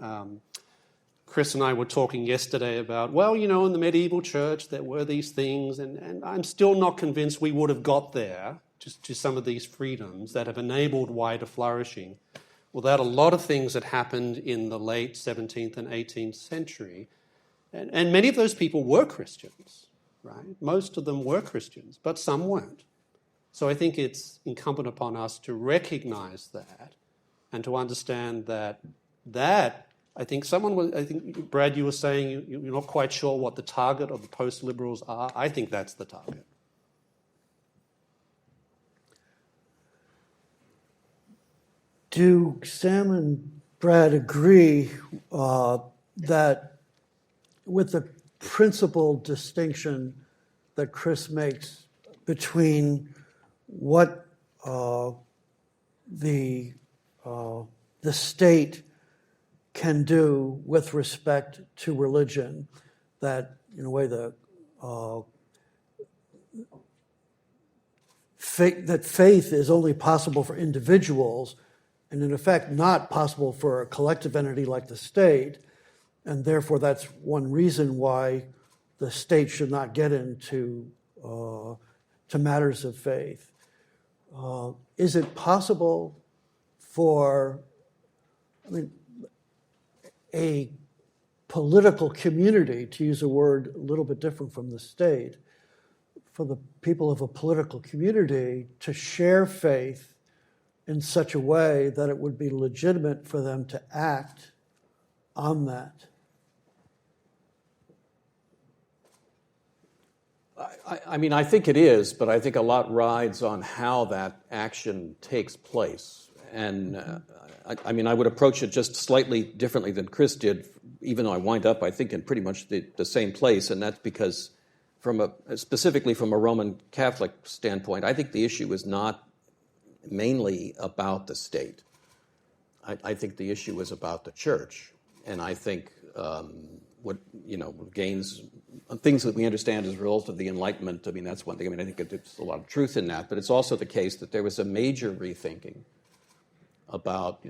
Chris and I were talking yesterday about, in the medieval church there were these things, and I'm still not convinced we would have got there to some of these freedoms that have enabled wider flourishing without a lot of things that happened in the late 17th and 18th century. And many of those people were Christians, right? Most of them were Christians, but some weren't. So I think it's incumbent upon us to recognize that and to understand that I think Brad, you were saying you're not quite sure what the target of the post-liberals are. I think that's the target. Do Sam and Brad agree that with the principal distinction that Chris makes between what the state can do with respect to religion, that in a way that faith is only possible for individuals, and in effect not possible for a collective entity like the state, and therefore that's one reason why the state should not get into to matters of faith. Is it possible for, a political community, to use a word a little bit different from the state, for the people of a political community to share faith in such a way that it would be legitimate for them to act on that? I think it is, but I think a lot rides on how that action takes place. And I would approach it just slightly differently than Chris did, even though I wind up, I think, in pretty much the same place, and that's because specifically from a Roman Catholic standpoint, I think the issue is not mainly about the state. I think the issue is about the church, and I think what gains things that we understand as a result of the Enlightenment. That's one thing. I think there's a lot of truth in that, but it's also the case that there was a major rethinking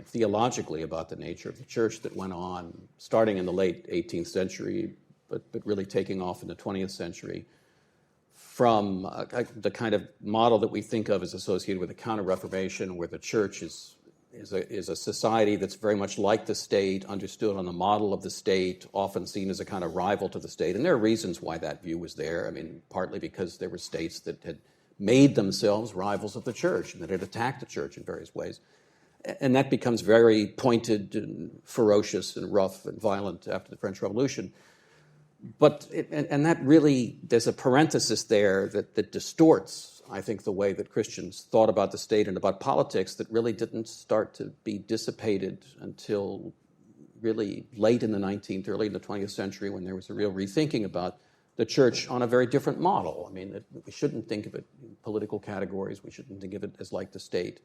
theologically about the nature of the church that went on, starting in the late 18th century, but really taking off in the 20th century, from the kind of model that we think of as associated with the Counter-Reformation, where the church is a society that's very much like the state, understood on the model of the state, often seen as a kind of rival to the state. And there are reasons why that view was there. Partly because there were states that had made themselves rivals of the church and that had attacked the church in various ways. and that becomes very pointed and ferocious and rough and violent after the French Revolution. But and that really, there's a parenthesis there that distorts, I think, the way that Christians thought about the state and about politics, that really didn't start to be dissipated until really late in the 19th, early in the 20th century, when there was a real rethinking about the church on a very different model. I mean, we shouldn't think of it in political categories. We shouldn't think of it as like the state.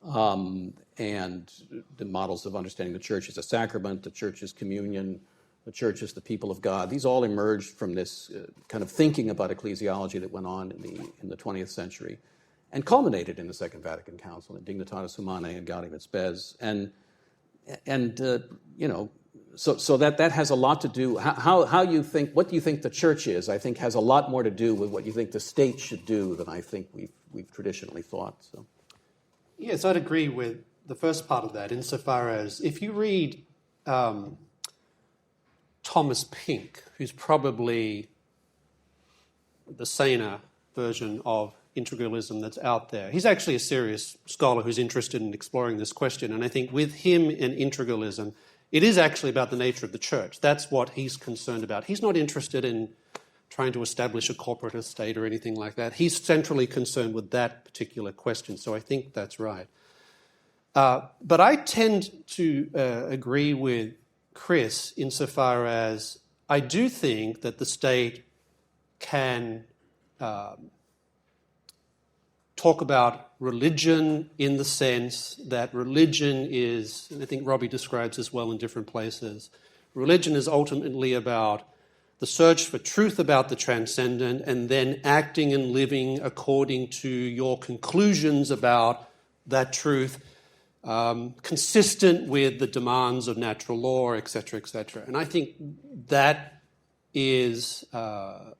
And the models of understanding the church as a sacrament, the church as communion, the church as the people of God. These all emerged from this kind of thinking about ecclesiology that went on in the 20th century and culminated in the Second Vatican Council, in Dignitatis Humanae and Gaudium et Spes. So that has a lot to do, how you think, what you think the church is, I think has a lot more to do with what you think the state should do than I think we've traditionally thought. So. Yes, I'd agree with the first part of that, insofar as if you read Thomas Pink, who's probably the saner version of integralism that's out there. He's actually a serious scholar who's interested in exploring this question, and I think with him and integralism, it is actually about the nature of the church. That's what he's concerned about. He's not interested in trying to establish a corporate estate or anything like that. He's centrally concerned with that particular question, so I think that's right. But I tend to agree with Chris insofar as I do think that the state can talk about religion in the sense that religion is, and I think Robbie describes this well in different places, religion is ultimately about the search for truth about the transcendent and then acting and living according to your conclusions about that truth, consistent with the demands of natural law, et cetera, et cetera. And I think that is, to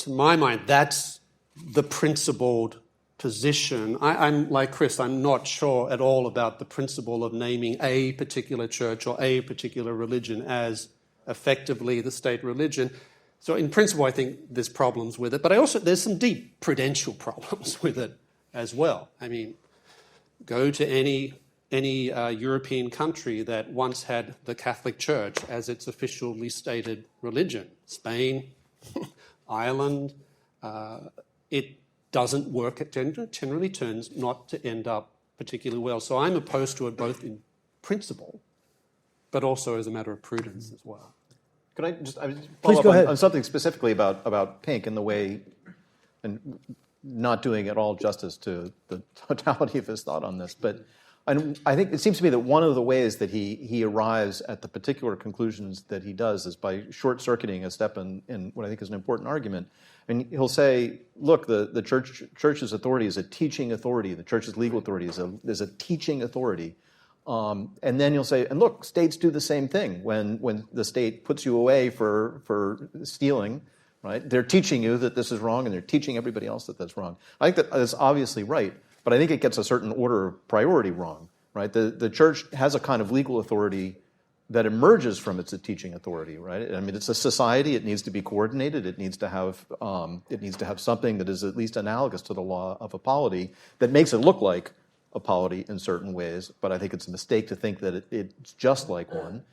my mind, that's the principled position. I'm like Chris, I'm not sure at all about the principle of naming a particular church or a particular religion as effectively the state religion. So in principle, I think there's problems with it, but there's some deep prudential problems with it as well. I mean, go to any European country that once had the Catholic Church as its officially stated religion. Spain, Ireland, it doesn't work. It generally turns not to end up particularly well. So I'm opposed to it both in principle, but also as a matter of prudence as well. Could I just Please follow go up ahead. on something specifically about Pink and the way, and not doing at all justice to the totality of his thought on this, but I think it seems to me that one of the ways that he arrives at the particular conclusions that he does is by short-circuiting a step in what I think is an important argument. And he'll say, look, the church's authority is a teaching authority. The church's legal authority is a teaching authority. And then you'll say, and look, states do the same thing. When the state puts you away for stealing, right? They're teaching you that this is wrong, and they're teaching everybody else that that's wrong. I think that is obviously right, but I think it gets a certain order of priority wrong, right? The church has a kind of legal authority that emerges from its teaching authority, right? I mean, it's a society. It needs to be coordinated. It needs to have something that is at least analogous to the law of a polity that makes it look like a polity in certain ways. But I think it's a mistake to think that it's just like one.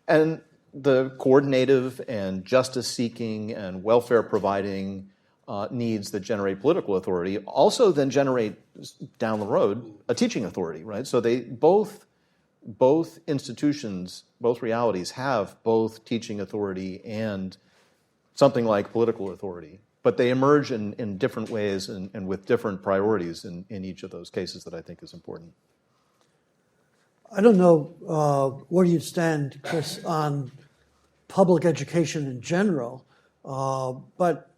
And the coordinative and justice-seeking and welfare-providing needs that generate political authority also then generate, down the road, a teaching authority, right? So they both institutions, both realities have both teaching authority and something like political authority. But they emerge in different ways and with different priorities in each of those cases that I think is important. I don't know where you stand, Chris, on public education in general, but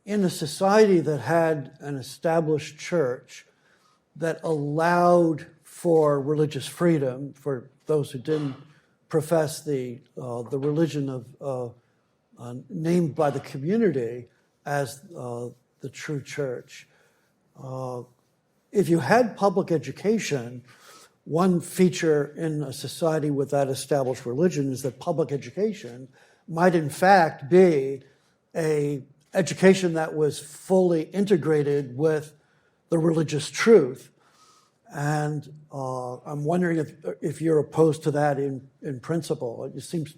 in a society that had an established church that allowed for religious freedom for those who didn't profess the religion of named by the community as the true church. If you had public education, one feature in a society with that established religion is that public education might in fact be an education that was fully integrated with the religious truth. And I'm wondering if you're opposed to that in principle. It seems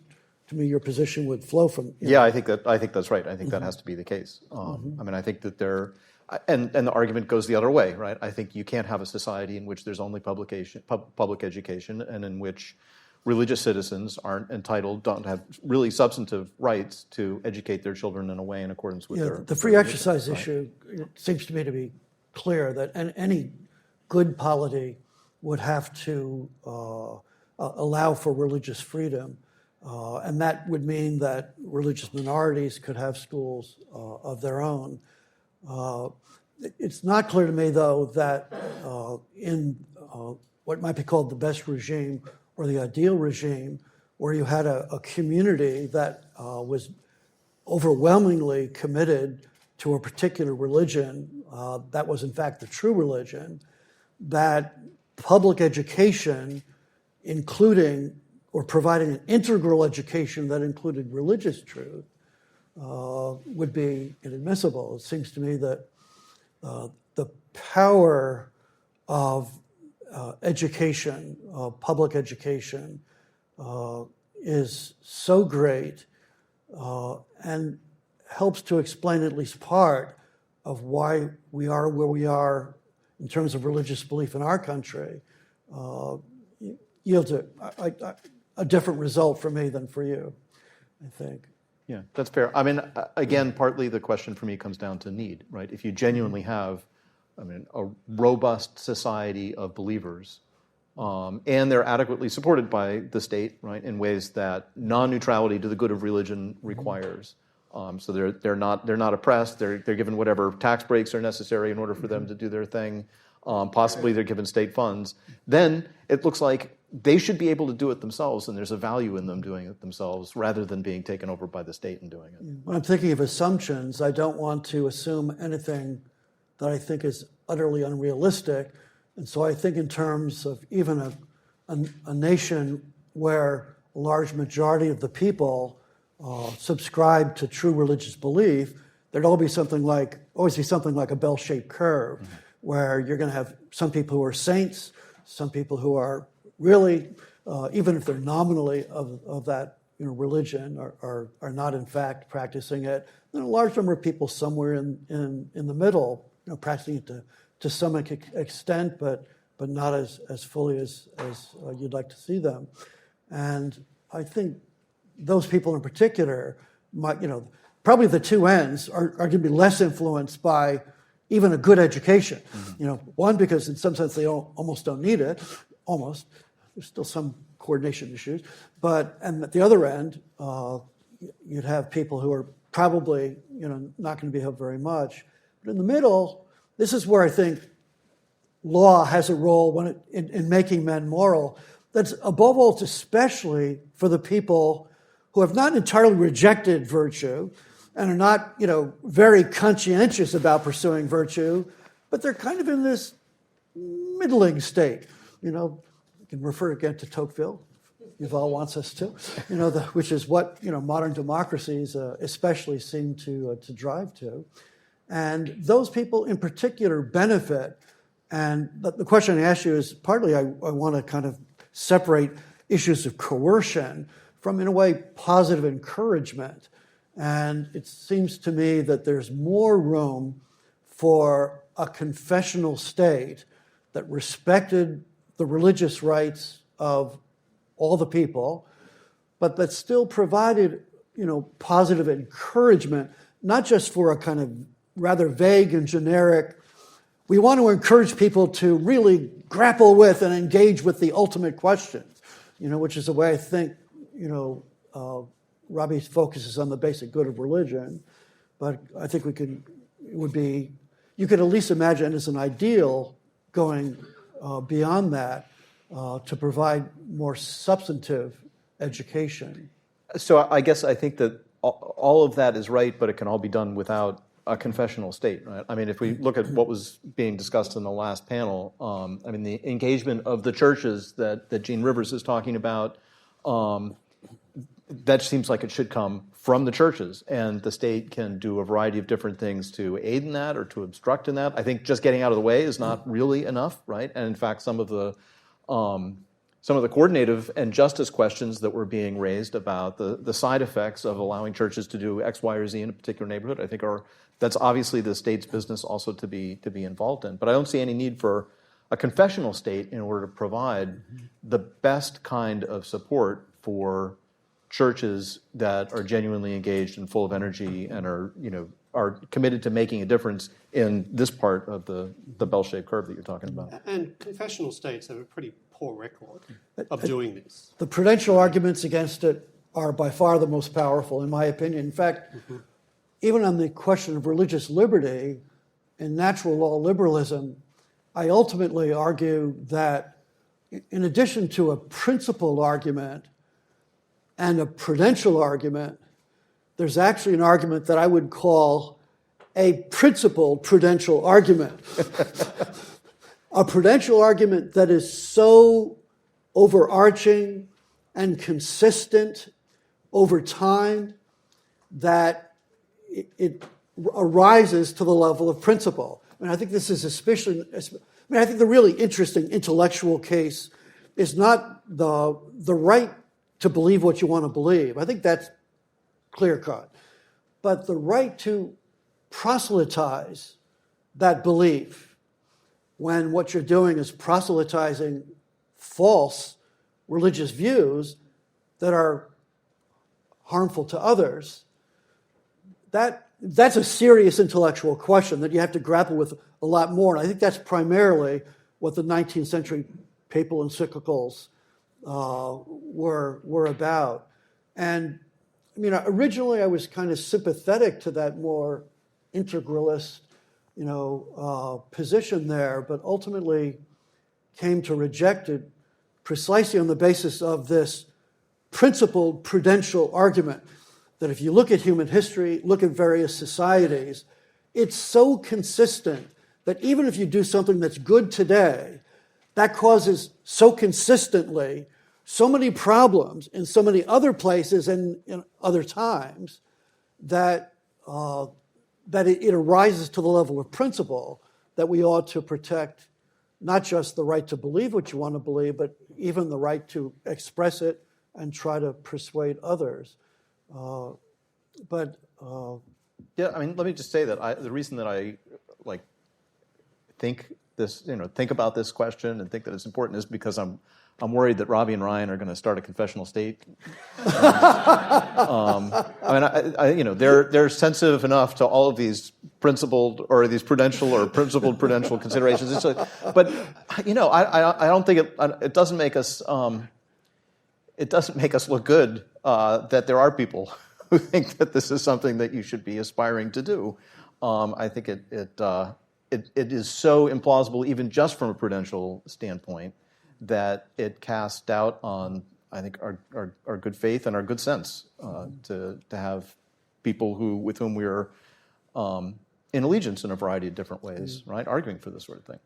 to me your position would flow from. Yeah, I think that's right. I think that has to be the case. I mean, I think that and the argument goes the other way, right? I think you can't have a society in which there's only public education, and in which religious citizens don't have really substantive rights to educate their children in a way in accordance with their. The free exercise issue, it seems to me to be clear that any good polity would have to allow for religious freedom. And that would mean that religious minorities could have schools of their own. It's not clear to me, though, that in what might be called the best regime or the ideal regime, where you had a community that was overwhelmingly committed to a particular religion, that was in fact the true religion, that public education, including or providing an integral education that included religious truth, would be inadmissible. It seems to me that the power of education, public education, is so great and helps to explain at least part of why we are where we are in terms of religious belief in our country, yields a different result for me than for you, I think. Yeah, that's fair. I mean, again, partly the question for me comes down to need, right? If you genuinely have, a robust society of believers, and they're adequately supported by the state, right, in ways that non-neutrality to the good of religion requires. So they're not oppressed. They're given whatever tax breaks are necessary in order for them to do their thing. Possibly they're given state funds. Then it looks like they should be able to do it themselves, and there's a value in them doing it themselves rather than being taken over by the state and doing it. When I'm thinking of assumptions, I don't want to assume anything that I think is utterly unrealistic. And so I think in terms of even a nation where a large majority of the people subscribe to true religious belief, there'd always be something like a bell-shaped curve, where you're going to have some people who are saints, some people who are really, even if they're nominally of that religion, are not in fact practicing it. And a large number of people somewhere in the middle, practicing it to some extent, but not as fully as you'd like to see them. And I think those people in particular might, probably the two ends are going to be less influenced by even a good education. One, because in some sense they almost don't need it, almost. There's still some coordination issues. And at the other end, you'd have people who are probably, not going to be helped very much. But in the middle, this is where I think law has a role in making men moral. That's above all, it's especially for the people who have not entirely rejected virtue and are not, very conscientious about pursuing virtue, but they're kind of in this middling state. You can refer again to Tocqueville. Yuval wants us to, which is what modern democracies especially seem to drive to, and those people in particular benefit. And the question I ask you is partly I want to kind of separate issues of coercion from, in a way, positive encouragement. And it seems to me that there's more room for a confessional state that respected the religious rights of all the people, but that still provided, positive encouragement, not just for a kind of rather vague and generic, we want to encourage people to really grapple with and engage with the ultimate questions, which is the way I think, Robbie focuses on the basic good of religion, but I think you could at least imagine as an ideal going beyond that to provide more substantive education. So I guess I think that all of that is right, but it can all be done without a confessional state, right? I mean, if we look at what was being discussed in the last panel, the engagement of the churches that Gene Rivers is talking about, that seems like it should come from the churches, and the state can do a variety of different things to aid in that or to obstruct in that. I think just getting out of the way is not really enough, right? And in fact, some of the coordinative and justice questions that were being raised about the side effects of allowing churches to do X, Y, or Z in a particular neighborhood, I think that's obviously the state's business also to be involved in. But I don't see any need for a confessional state in order to provide the best kind of support for churches that are genuinely engaged and full of energy and are committed to making a difference in this part of the bell-shaped curve that you're talking about. And confessional states have a pretty poor record of doing this. The prudential arguments against it are by far the most powerful, in my opinion. In fact, even on the question of religious liberty and natural law liberalism, I ultimately argue that in addition to a principled argument and a prudential argument, there's actually an argument that I would call a principled prudential argument. A prudential argument that is so overarching and consistent over time that it arises to the level of principle. And I think this is I think the really interesting intellectual case is not the right to believe what you want to believe. I think that's clear-cut. But the right to proselytize that belief when what you're doing is proselytizing false religious views that are harmful to others, that's a serious intellectual question that you have to grapple with a lot more. And I think that's primarily what the 19th century papal encyclicals were about. And I mean, originally I was kind of sympathetic to that more integralist, position there, but ultimately came to reject it precisely on the basis of this principled prudential argument that if you look at human history, look at various societies, it's so consistent that even if you do something that's good today, that causes so consistently so many problems in so many other places and in other times that it arises to the level of principle that we ought to protect not just the right to believe what you want to believe, but even the right to express it and try to persuade others. Yeah, I mean, let me just say that the reason that I think about this question and think that it's important is because I'm worried that Robbie and Ryan are going to start a confessional state. They're sensitive enough to all of these principled or these prudential or principled prudential considerations. But I don't think it doesn't make us look good that there are people who think that this is something that you should be aspiring to do. I think it is so implausible, even just from a prudential standpoint, that it casts doubt on, I think, our good faith and our good sense to have people with whom we are in allegiance in a variety of different ways, right, arguing for this sort of thing.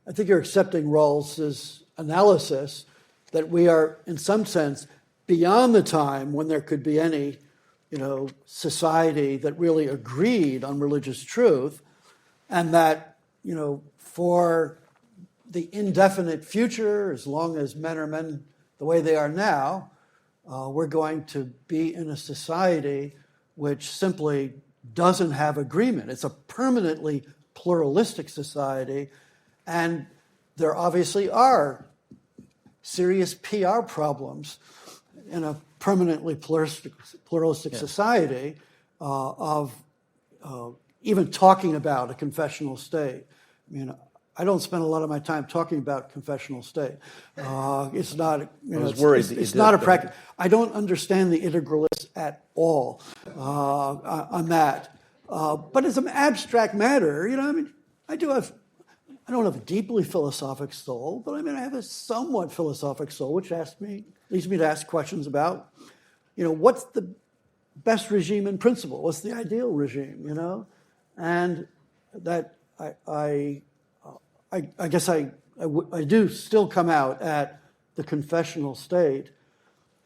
I think you're accepting Rawls's analysis that we are, in some sense, beyond the time when there could be any, society that really agreed on religious truth, and that, for the indefinite future, as long as men are men the way they are now, we're going to be in a society which simply doesn't have agreement. It's a permanently pluralistic society, and there obviously are serious PR problems in a permanently pluralistic society of even talking about a confessional state. I mean, I don't spend a lot of my time talking about confessional state. It's not. It's not a practice. I don't understand the integralists at all on that. But as an abstract matter, I don't have a deeply philosophic soul, but I have a somewhat philosophic soul, which leads me to ask questions about, what's the best regime in principle? What's the ideal regime? And that I guess I do still come out at the confessional state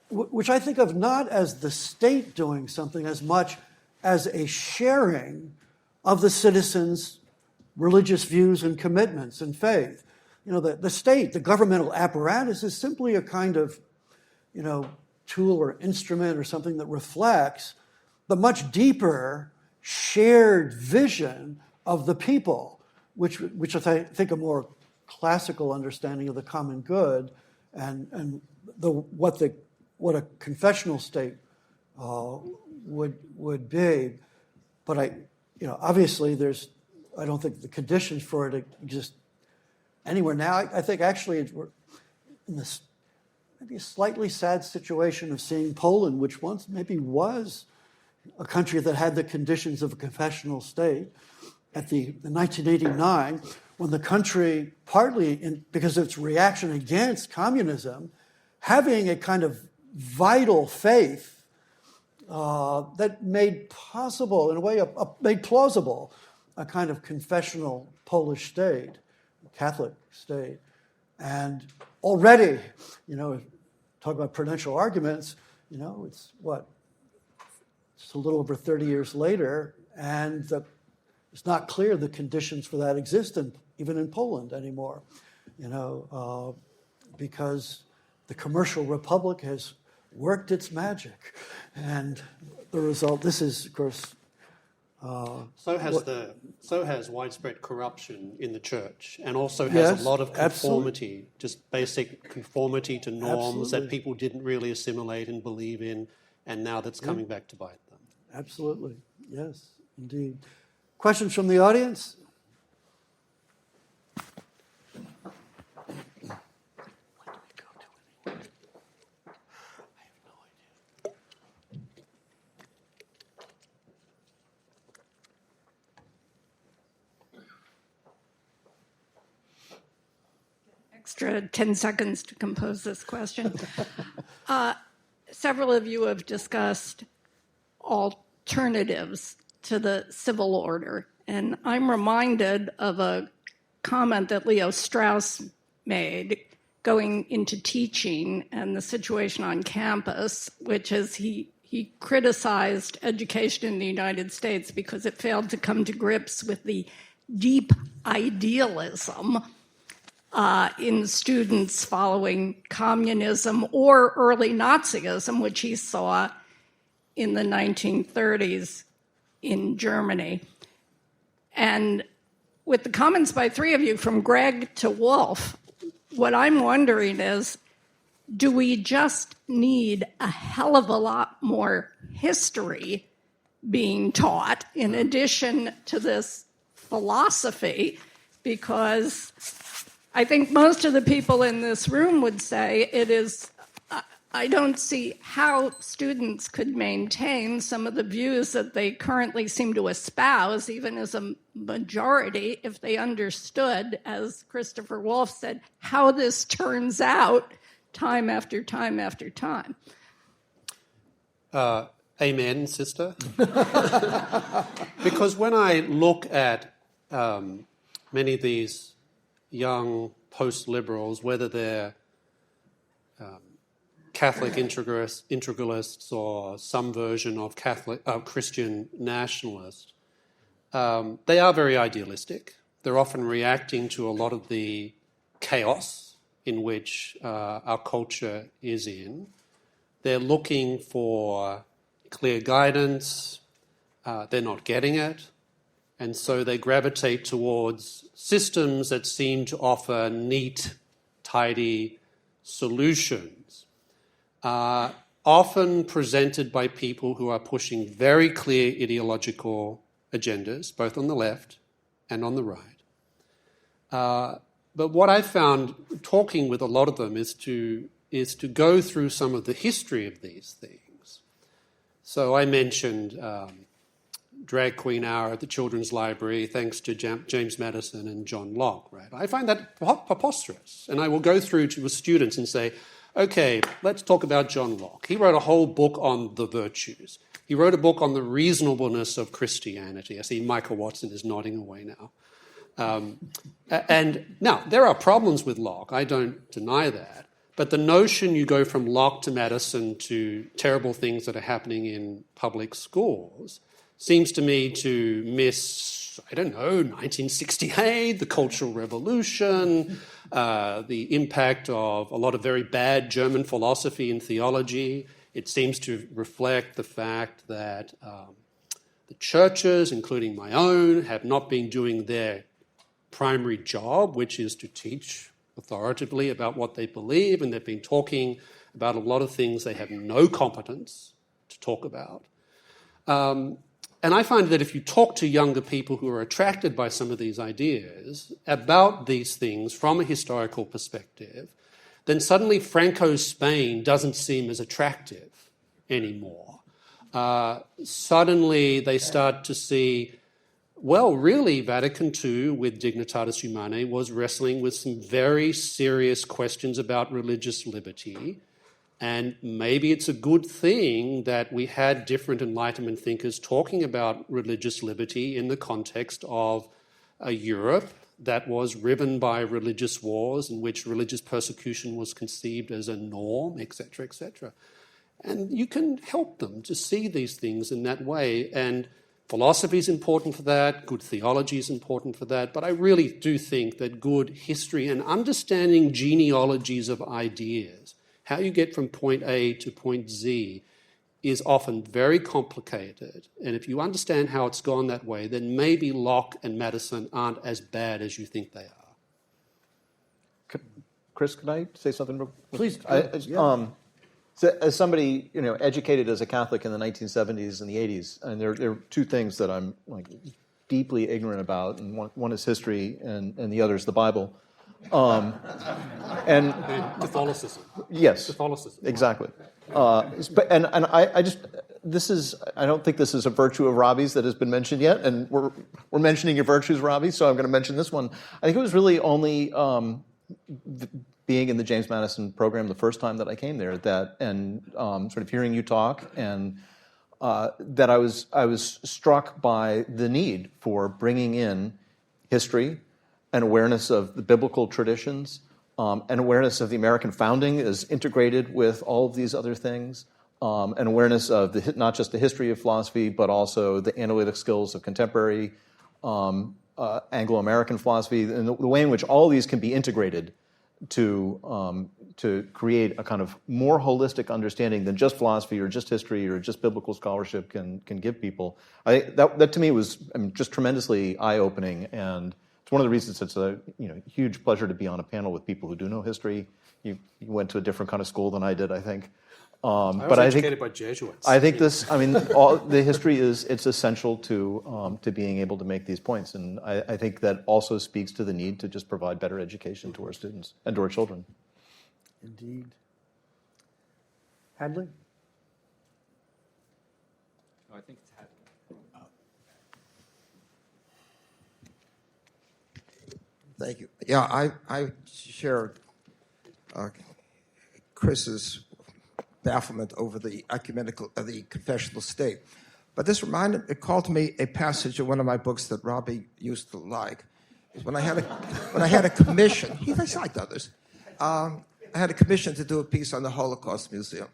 which I think of not as the state doing something as much as a sharing of the citizens' religious views and commitments and faith. The state, the governmental apparatus, is simply a kind of, tool or instrument or something that reflects the much deeper shared vision of the people, which I think a more classical understanding of the common good and what a confessional state would be. But obviously I don't think the conditions for it exist anywhere now. I think actually we're in this maybe a slightly sad situation of seeing Poland, which once maybe was a country that had the conditions of a confessional state, in 1989, when the country, partly because of its reaction against communism, having a kind of vital faith that made possible, in a way, made plausible a kind of confessional Polish state, Catholic state. And already, talk about prudential arguments, it's just a little over 30 years later, and it's not clear the conditions for that exist even in Poland anymore, because the commercial republic has worked its magic. And the result, this is, of course... So has widespread corruption in the church, and also has a lot of conformity, just basic conformity to norms that people didn't really assimilate and believe in, and now that's coming back to bite them. Absolutely. Yes, indeed. Questions from the audience? Extra 10 seconds to compose this question. Several of you have discussed alternatives to the civil order, and I'm reminded of a comment that Leo Strauss made going into teaching and the situation on campus, which is he criticized education in the United States because it failed to come to grips with the deep idealism in students following communism or early Nazism, which he saw in the 1930s in Germany. And with the comments by three of you, from Greg to Wolf, what I'm wondering is, do we just need a hell of a lot more history being taught in addition to this philosophy? Because I think most of the people in this room would say I don't see how students could maintain some of the views that they currently seem to espouse, even as a majority, if they understood, as Christopher Wolf said, how this turns out time after time after time. Amen, sister. Because when I look at many of these young post-liberals, whether they're Catholic integralists or some version of Christian nationalist, they are very idealistic. They're often reacting to a lot of the chaos in which our culture is in. They're looking for clear guidance. They're not getting it. And so they gravitate towards systems that seem to offer neat, tidy solutions, often presented by people who are pushing very clear ideological agendas, both on the left and on the right. But what I found talking with a lot of them is to go through some of the history of these things. So I mentioned Drag Queen Hour at the Children's Library, thanks to James Madison and John Locke, right? I find that preposterous. And I will go through with students and say, okay, let's talk about John Locke. He wrote a whole book on the virtues. He wrote a book on the reasonableness of Christianity. I see Michael Watson is nodding away now. And now, there are problems with Locke. I don't deny that. But the notion you go from Locke to Madison to terrible things that are happening in public schools seems to me to miss, I don't know, 1968, the Cultural Revolution, the impact of a lot of very bad German philosophy and theology. It seems to reflect the fact that the churches, including my own, have not been doing their primary job, which is to teach authoritatively about what they believe, and they've been talking about a lot of things they have no competence to talk about. And I find that if you talk to younger people who are attracted by some of these ideas about these things from a historical perspective, then suddenly Franco's Spain doesn't seem as attractive anymore. Suddenly they start to see, well, really, Vatican II, with Dignitatis Humanae, was wrestling with some very serious questions about religious liberty. And maybe it's a good thing that we had different Enlightenment thinkers talking about religious liberty in the context of a Europe that was riven by religious wars, in which religious persecution was conceived as a norm, etc., etc. And you can help them to see these things in that way. And philosophy is important for that, good theology is important for that, but I really do think that good history and understanding genealogies of ideas, how you get from point A to point Z, is often very complicated. And if you understand how it's gone that way, then maybe Locke and Madison aren't as bad as you think they are. Chris, could I say something? Please. So as somebody, educated as a Catholic in the 1970s and the 80s, and there are two things that I'm deeply ignorant about, and one is history, and the other is the Bible. And Catholicism. Yes. Catholicism. Exactly. But I don't think this is a virtue of Robbie's that has been mentioned yet, and we're mentioning your virtues, Robbie, so I'm going to mention this one. I think it was really only being in the James Madison program the first time that I came there, and sort of hearing you talk, and that I was struck by the need for bringing in history and awareness of the biblical traditions, and awareness of the American founding as integrated with all of these other things, and awareness of not just the history of philosophy, but also the analytic skills of contemporary Anglo-American philosophy, and the way in which all these can be integrated to create a kind of more holistic understanding than just philosophy or just history or just biblical scholarship can give people. That to me was just tremendously eye-opening, and it's one of the reasons it's a huge pleasure to be on a panel with people who do know history. You went to a different kind of school than I did, I think. I was educated by Jesuits. I think the history it's essential to being able to make these points, and I think that also speaks to the need to just provide better education to our students and to our children. Indeed. Hadley? I think it's Hadley. Thank you. Yeah, I share Chris's bafflement over the the confessional state. But it called to me a passage in one of my books that Robbie used to like. When I had a commission, he liked others. I had a commission to do a piece on the Holocaust Museum.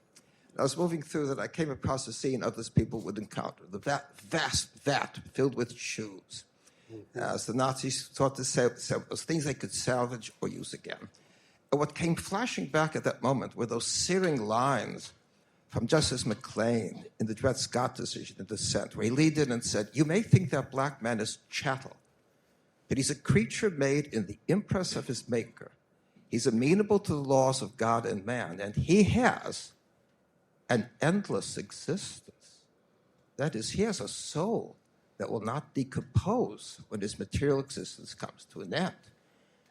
I was moving through that. I came across a scene others people would encounter: the vast vat filled with shoes, as the Nazis thought to sell those things they could salvage or use again. And what came flashing back at that moment were those searing lines from Justice McLean in the Dred Scott decision in dissent, where he leaned in and said, "You may think that black man is chattel, but he's a creature made in the impress of his maker. He's amenable to the laws of God and man, and he has an endless existence. That is, he has a soul that will not decompose when his material existence comes to an end."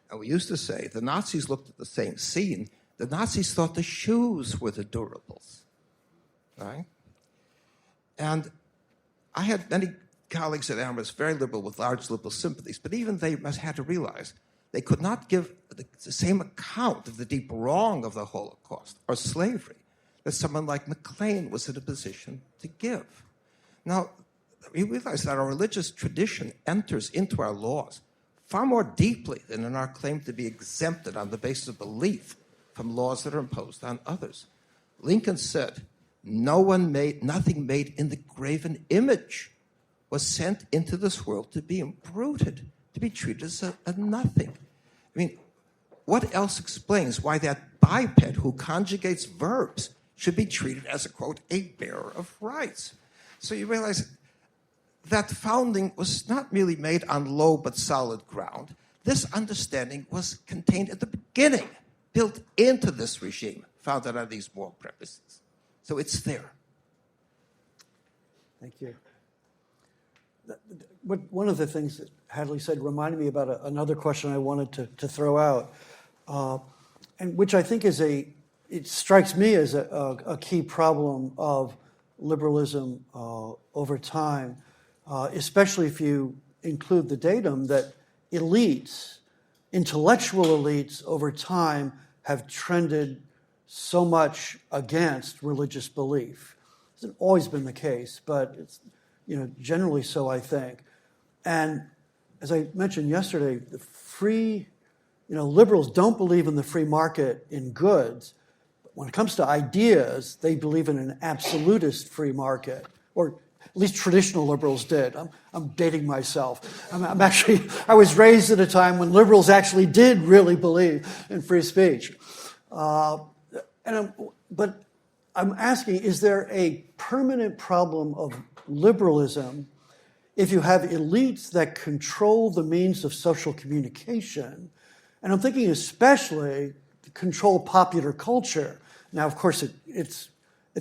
And we used to say, the Nazis looked at the same scene. The Nazis thought the shoes were the durables, right? And I had many colleagues at Amherst, very liberal, with large liberal sympathies, but even they had to realize they could not give the same account of the deep wrong of the Holocaust or slavery that someone like McLean was in a position to give. Now, we realize that our religious tradition enters into our laws far more deeply than in our claim to be exempted on the basis of belief from laws that are imposed on others. Lincoln said, nothing made in the graven image was sent into this world to be imbruted, to be treated as a nothing. I mean, what else explains why that biped who conjugates verbs should be treated as, a bearer of rights? So you realize that founding was not merely made on low but solid ground. This understanding was contained at the beginning, built into this regime, founded on these moral premises. So it's there. Thank you. One of the things that Hadley said reminded me about another question I wanted to throw out, and which I think it strikes me as a key problem of liberalism over time, especially if you include the datum that elites, intellectual elites over time have trended so much against religious belief. It hasn't always been the case, but it's generally so, I think. And as I mentioned yesterday, the liberals don't believe in the free market in goods. But when it comes to ideas, they believe in an absolutist free market, or at least traditional liberals did. I'm dating myself. I was raised at a time when liberals actually did really believe in free speech. But I'm asking, is there a permanent problem of liberalism if you have elites that control the means of social communication? And I'm thinking especially to control popular culture. Now, of course, it's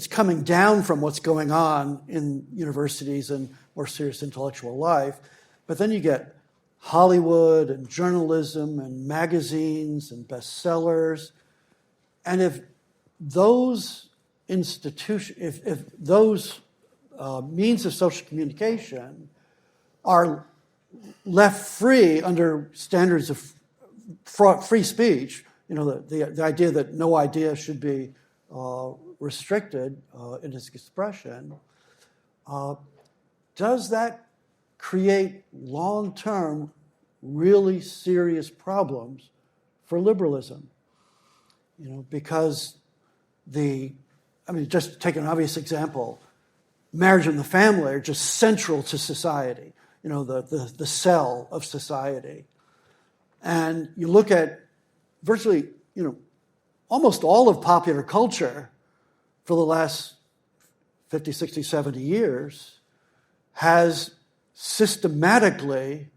coming down from what's going on in universities and more serious intellectual life. But then you get Hollywood and journalism and magazines and bestsellers. And if those institutions, if those means of social communication are left free under standards of free speech, the idea that no idea should be restricted in its expression, does that create long-term, really serious problems for liberalism? Because just take an obvious example, marriage and the family are just central to society, the cell of society. And you look at virtually, almost all of popular culture for the last 50, 60, 70 years has systematically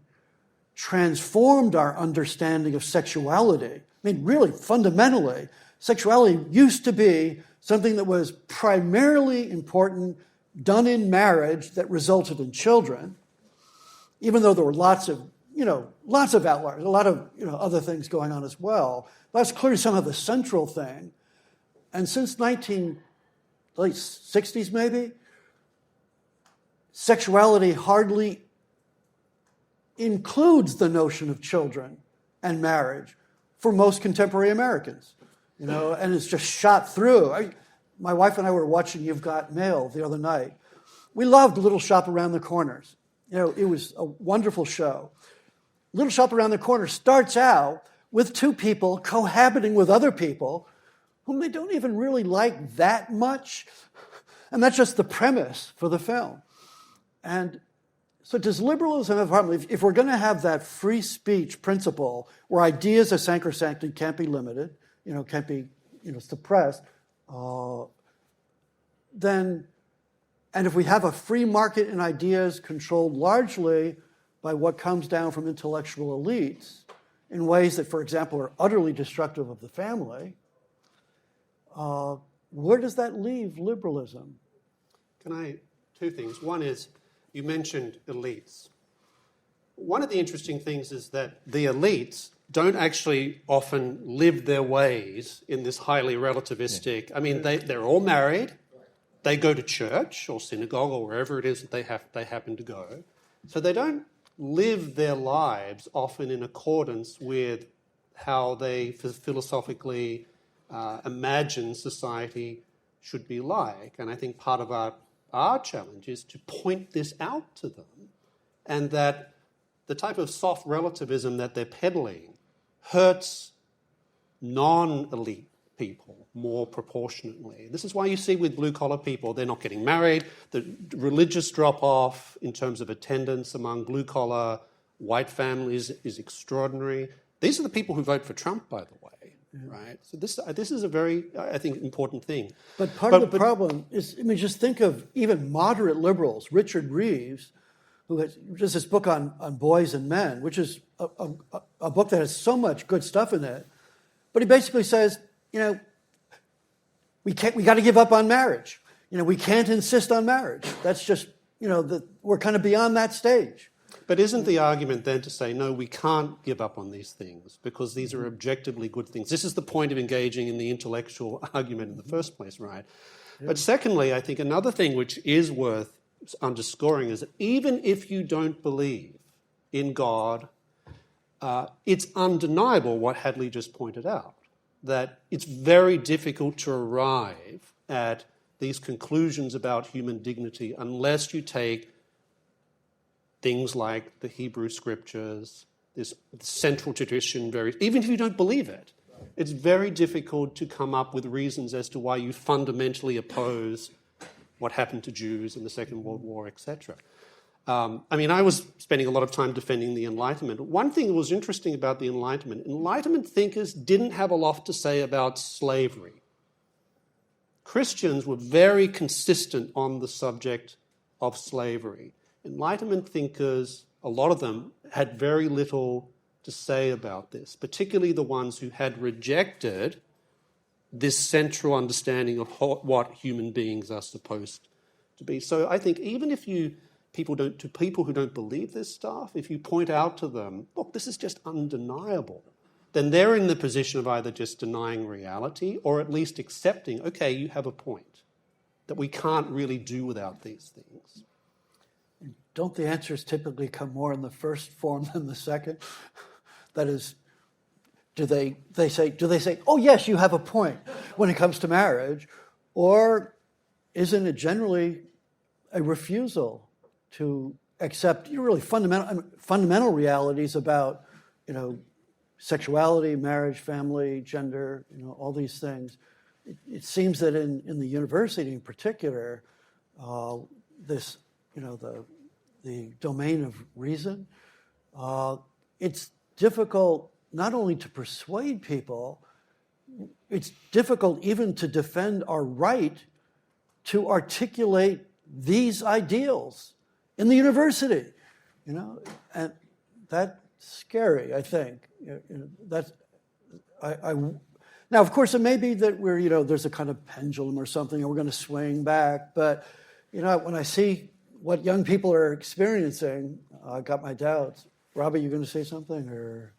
transformed our understanding of sexuality. Really, fundamentally, sexuality used to be something that was primarily important, done in marriage, that resulted in children, even though there were lots of outliers, a lot of other things going on as well. That's clearly some of the central thing. And since late 60s maybe, sexuality hardly includes the notion of children and marriage for most contemporary Americans, and it's just shot through. My wife and I were watching You've Got Mail the other night. We loved Little Shop Around the Corners. It was a wonderful show. Little Shop Around the Corner starts out with two people cohabiting with other people whom they don't even really like that much. And that's just the premise for the film. And so does liberalism have a problem? If we're going to have that free speech principle where ideas are sacrosanct and can't be limited, can't be suppressed, then, and if we have a free market in ideas controlled largely by what comes down from intellectual elites in ways that, for example, are utterly destructive of the family, where does that leave liberalism? Two things. One is, you mentioned elites. One of the interesting things is that the elites don't actually often live their ways in this highly relativistic. They're all married. They go to church or synagogue or wherever it is that they happen to go. So they don't live their lives often in accordance with how they philosophically imagine society should be like. And I think part of our challenge is to point this out to them, and that the type of soft relativism that they're peddling hurts non-elite people more proportionately. This is why you see with blue-collar people, they're not getting married. The religious drop-off in terms of attendance among blue-collar white families is extraordinary. These are the people who vote for Trump, by the way, right? So this is a very, I think, important thing. But part of the problem is, I mean, just think of even moderate liberals, Richard Reeves, who has just this book on boys and men, which is a book that has so much good stuff in it. But he basically says, you know, we got to give up on marriage. You know, we can't insist on marriage. That's just, you know, we're kind of beyond that stage. But isn't the argument then to say, no, we can't give up on these things because these are objectively good things? This is the point of engaging in the intellectual argument in the first place, right? Yeah. But secondly, I think another thing which is worth underscoring is that even if you don't believe in God, it's undeniable what Hadley just pointed out, that it's very difficult to arrive at these conclusions about human dignity unless you take things like the Hebrew scriptures, this central tradition, even if you don't believe it, it's very difficult to come up with reasons as to why you fundamentally oppose what happened to Jews in the Second World War, etc. I mean, I was spending a lot of time defending the Enlightenment. One thing that was interesting about the Enlightenment thinkers didn't have a lot to say about slavery. Christians were very consistent on the subject of slavery. Enlightenment thinkers, a lot of them, had very little to say about this, particularly the ones who had rejected this central understanding of what human beings are supposed to be. So I think even if people who don't believe this stuff, if you point out to them, look, this is just undeniable, then they're in the position of either just denying reality or at least accepting, okay, you have a point, that we can't really do without these things. Don't the answers typically come more in the first form than the second? That is, do they say, oh yes, you have a point when it comes to marriage, or isn't it generally a refusal to accept really fundamental realities about, you know, sexuality, marriage, family, gender, you know, all these things? It seems that in the university in particular, this, you know, the domain of reason, it's difficult not only to persuade people, it's difficult even to defend our right to articulate these ideals in the university, you know, and that's scary, I think. Now, of course, it may be that we're, you know, there's a kind of pendulum or something, and we're going to swing back, but, you know, when I see what young people are experiencing, I got my doubts. Robbie, you going to say something, or?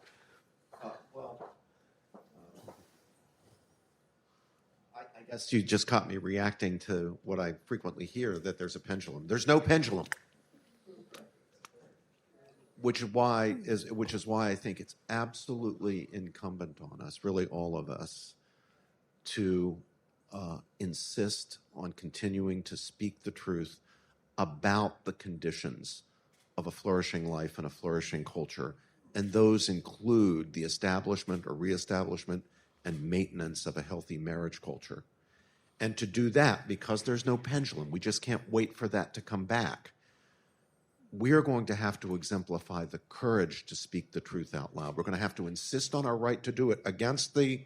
I guess you just caught me reacting to what I frequently hear, that there's a pendulum. There's no pendulum, which is why I think it's absolutely incumbent on us, really all of us, to insist on continuing to speak the truth about the conditions of a flourishing life and a flourishing culture. And those include the establishment or reestablishment and maintenance of a healthy marriage culture. And to do that, because there's no pendulum, we just can't wait for that to come back, we're going to have to exemplify the courage to speak the truth out loud. We're going to have to insist on our right to do it against the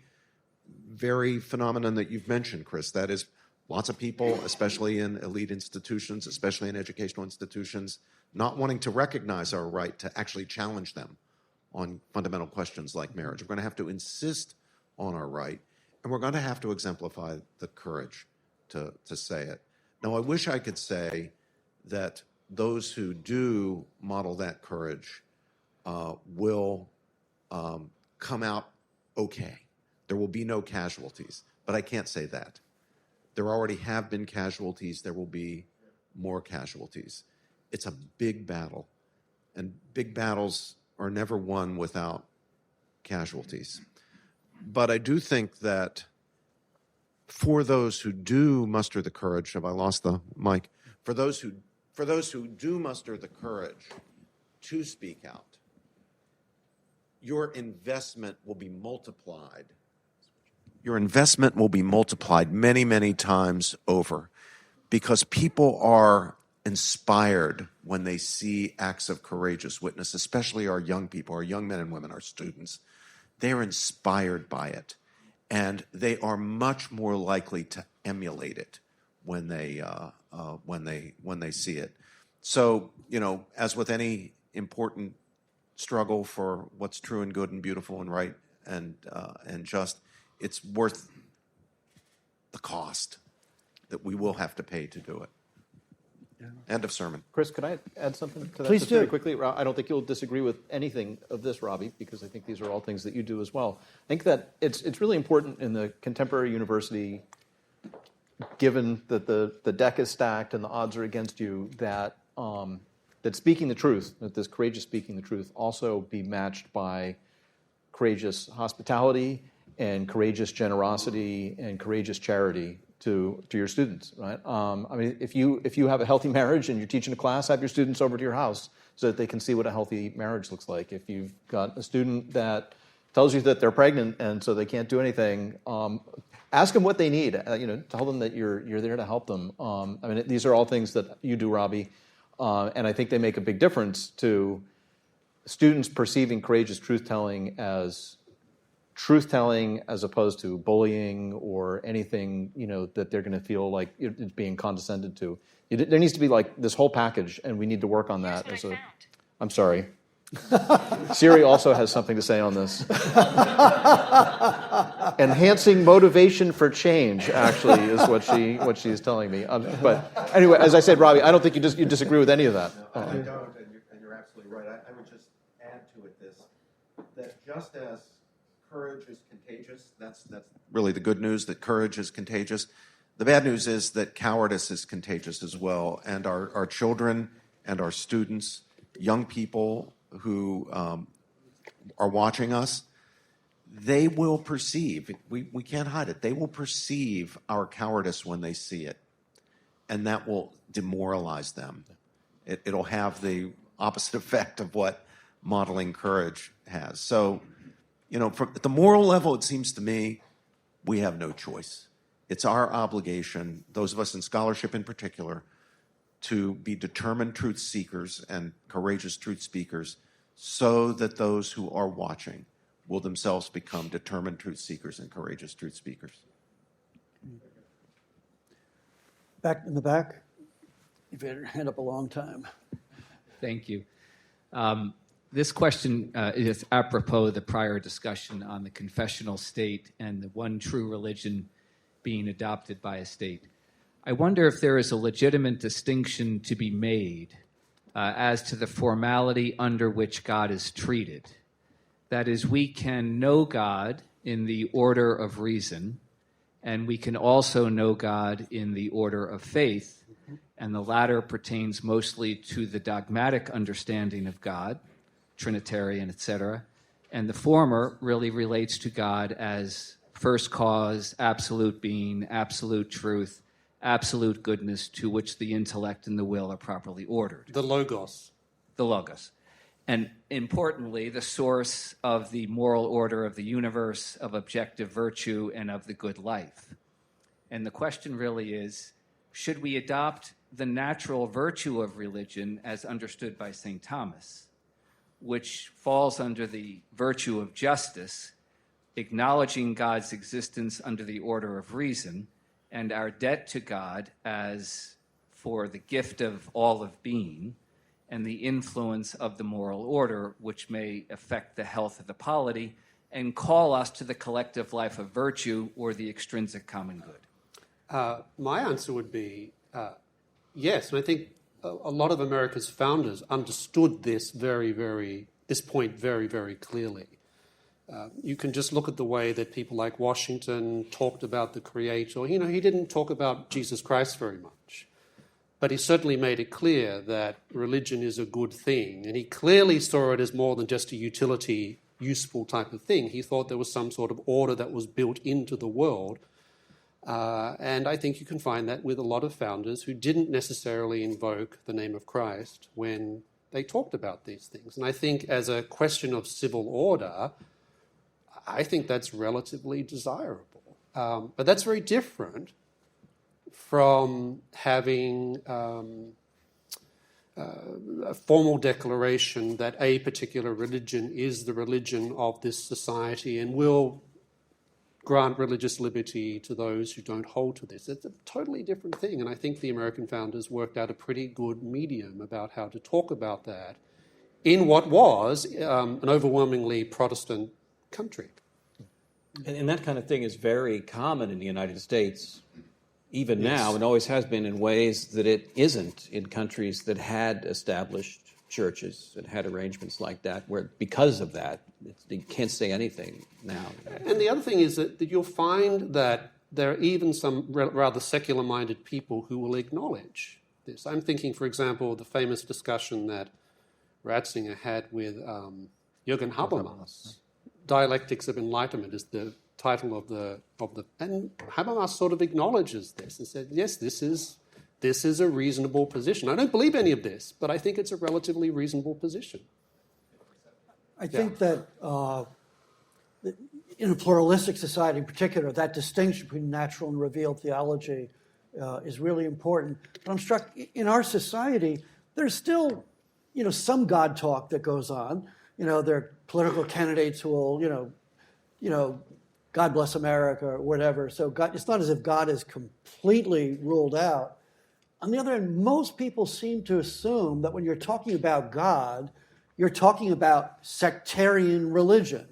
very phenomenon that you've mentioned, Chris. That is, lots of people, especially in elite institutions, especially in educational institutions, not wanting to recognize our right to actually challenge them on fundamental questions like marriage. We're going to have to insist on our right, and we're going to have to exemplify the courage to say it. Now, I wish I could say that those who do model that courage will come out okay. There will be no casualties, but I can't say that. There already have been casualties. There will be more casualties. It's a big battle, and big battles are never won without casualties. But I do think that for those who do muster the courage, have I lost the mic? For those who do muster the courage to speak out, your investment will be multiplied your investment will be multiplied many, many times over, because people are inspired when they see acts of courageous witness, especially our young people, our young men and women, our students. They're inspired by it, and they are much more likely to emulate it when they see it. So, as with any important struggle for what's true and good and beautiful and right and just, it's worth the cost that we will have to pay to do it. Yeah. End of sermon. Chris, could I add something to that? Please just do. Very quickly. I don't think you'll disagree with anything of this, Robbie, because I think these are all things that you do as well. I think that it's really important in the contemporary university, given that the deck is stacked and the odds are against you, that speaking the truth, that this courageous speaking the truth, also be matched by courageous hospitality and courageous generosity and courageous charity to your students, right? I mean, if you have a healthy marriage and you're teaching a class, have your students over to your house so that they can see what a healthy marriage looks like. If you've got a student that tells you that they're pregnant and so they can't do anything, ask them what they need. Tell them that you're there to help them. I mean, these are all things that you do, Robbie, and I think they make a big difference to students perceiving courageous truth-telling as truth-telling as opposed to bullying or anything, that they're going to feel like it's being condescended to. There needs to be like this whole package, and we need to work on that. I'm sorry. Siri also has something to say on this. Enhancing motivation for change, actually, is what she's telling me. But anyway, as I said, Robbie, I don't think you disagree with any of that. No, I don't, and you're absolutely right. I would just add to it that just as courage is contagious, that's really the good news, that courage is contagious. The bad news is that cowardice is contagious as well, and our children and our students, young people who are watching us, they will perceive, we can't hide it, they will perceive our cowardice when they see it, and that will demoralize them. It'll have the opposite effect of what modeling courage has. So, at the moral level, it seems to me we have no choice. It's our obligation, those of us in scholarship in particular, to be determined truth seekers and courageous truth speakers so that those who are watching will themselves become determined truth seekers and courageous truth speakers. Back in the back. You've had your hand up a long time. Thank you. This question is apropos of the prior discussion on the confessional state and the one true religion being adopted by a state. I wonder if there is a legitimate distinction to be made as to the formality under which God is treated. That is, we can know God in the order of reason, and we can also know God in the order of faith, and the latter pertains mostly to the dogmatic understanding of God, Trinitarian, etc., and the former really relates to God as first cause, absolute being, absolute truth, absolute goodness to which the intellect and the will are properly ordered. The Logos. The Logos. And importantly, the source of the moral order of the universe, of objective virtue, and of the good life. And the question really is, should we adopt the natural virtue of religion as understood by St. Thomas, which falls under the virtue of justice, acknowledging God's existence under the order of reason, and our debt to God as for the gift of all of being, and the influence of the moral order, which may affect the health of the polity, and call us to the collective life of virtue or the extrinsic common good? My answer would be yes, and I think a lot of America's founders understood this this point very, very clearly. You can just look at the way that people like Washington talked about the Creator. He didn't talk about Jesus Christ very much, but he certainly made it clear that religion is a good thing, and he clearly saw it as more than just a utility, useful type of thing. He thought there was some sort of order that was built into the world. And I think you can find that with a lot of founders who didn't necessarily invoke the name of Christ when they talked about these things. And I think as a question of civil order, I think that's relatively desirable. But that's very different from having a formal declaration that a particular religion is the religion of this society and will grant religious liberty to those who don't hold to this. It's a totally different thing, and I think the American founders worked out a pretty good medium about how to talk about that in what was an overwhelmingly Protestant country. And that kind of thing is very common in the United States, even now, and always has been in ways that it isn't in countries that had established churches and had arrangements like that, where because of that, you can't say anything now. And the other thing is that you'll find that there are even some rather secular-minded people who will acknowledge this. I'm thinking, for example, the famous discussion that Ratzinger had with Jürgen Habermas. Dialectics of Enlightenment is the title of the and Habermas sort of acknowledges this and said, yes, this is a reasonable position. I don't believe any of this, but I think it's a relatively reasonable position. I think that in a pluralistic society in particular, that distinction between natural and revealed theology is really important. But I'm struck, in our society, there's still, some God talk that goes on. There are political candidates who will, God bless America or whatever. So God, it's not as if God is completely ruled out. On the other hand, most people seem to assume that when you're talking about God, you're talking about sectarian religion.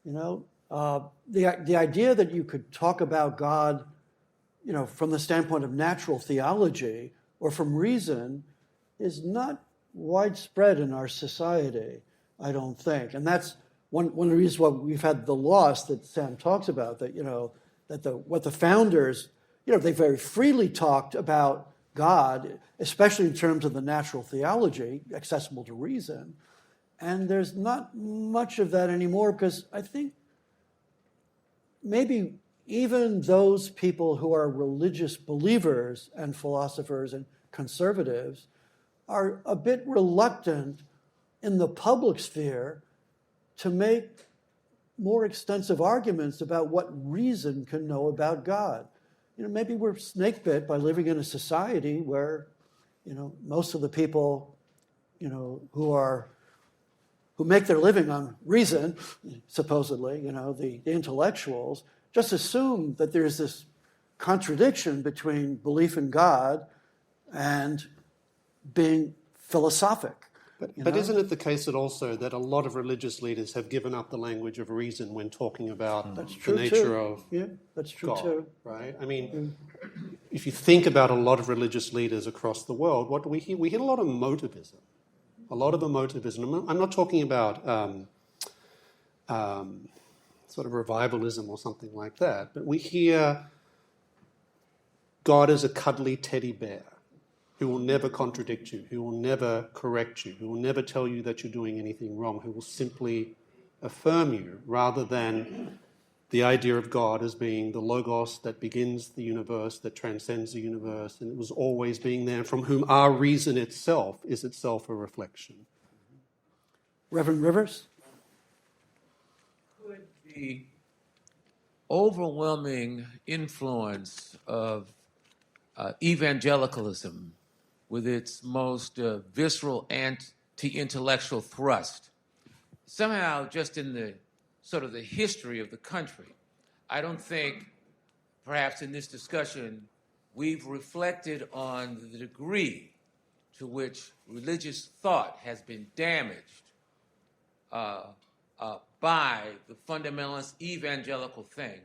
The idea that you could talk about God, from the standpoint of natural theology or from reason is not widespread in our society, I don't think. And that's one of the reasons why we've had the loss that Sam talks about, that, what the founders, they very freely talked about God, especially in terms of the natural theology, accessible to reason. And there's not much of that anymore because I think maybe even those people who are religious believers and philosophers and conservatives are a bit reluctant in the public sphere to make more extensive arguments about what reason can know about God. Maybe we're snake bit by living in a society where, most of the people, who make their living on reason, supposedly, the intellectuals, just assume that there's this contradiction between belief in God and being philosophic. But isn't it the case that also that a lot of religious leaders have given up the language of reason when talking about the nature of that's true God, too. right? I mean, if you think about a lot of religious leaders across the world, what do we hear? We hear a lot of emotivism. A lot of emotivism. I'm not talking about sort of revivalism or something like that, but we hear God as a cuddly teddy bear who will never contradict you, who will never correct you, who will never tell you that you're doing anything wrong, who will simply affirm you, rather than the idea of God as being the logos that begins the universe, that transcends the universe, and it was always being there, from whom our reason itself is itself a reflection. Reverend Rivers? Could the overwhelming influence of evangelicalism, with its most visceral anti-intellectual thrust, somehow just in the sort of the history of the country, I don't think, perhaps in this discussion, we've reflected on the degree to which religious thought has been damaged by the fundamentalist evangelical thing,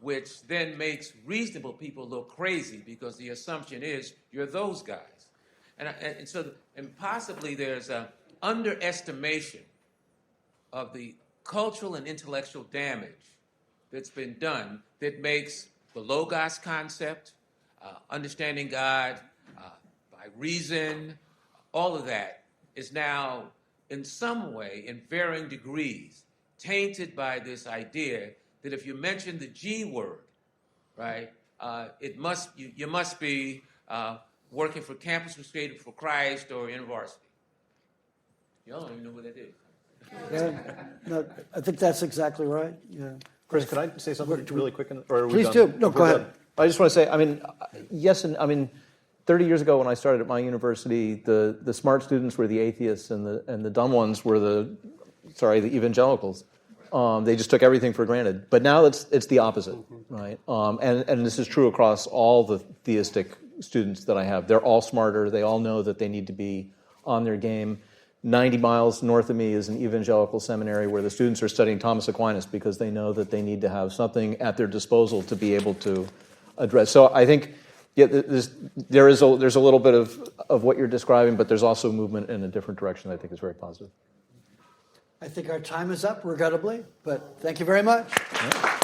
which then makes reasonable people look crazy because the assumption is you're those guys. And possibly there's an underestimation of the cultural and intellectual damage that's been done that makes the Logos concept, understanding God by reason, all of that is now in some way, in varying degrees, tainted by this idea that if you mention the G word, right, you must be working for Campus Crusade for Christ or InterVarsity. Y'all don't even know what that is. Yeah, no, I think that's exactly right. Yeah. Chris, can I say something really quick? Or are we Please done? do. No, go ahead. I just want to say, I mean, yes, and I mean, 30 years ago when I started at my university, the smart students were the atheists, and the dumb ones were the evangelicals. They just took everything for granted. But now it's the opposite, right? And this is true across all the theistic students that I have. They're all smarter. They all know that they need to be on their game. 90 miles north of me is an evangelical seminary where the students are studying Thomas Aquinas because they know that they need to have something at their disposal to be able to address. So I think there's a little bit of what you're describing, but there's also movement in a different direction that I think is very positive. I think our time is up, regrettably, but thank you very much. Yeah.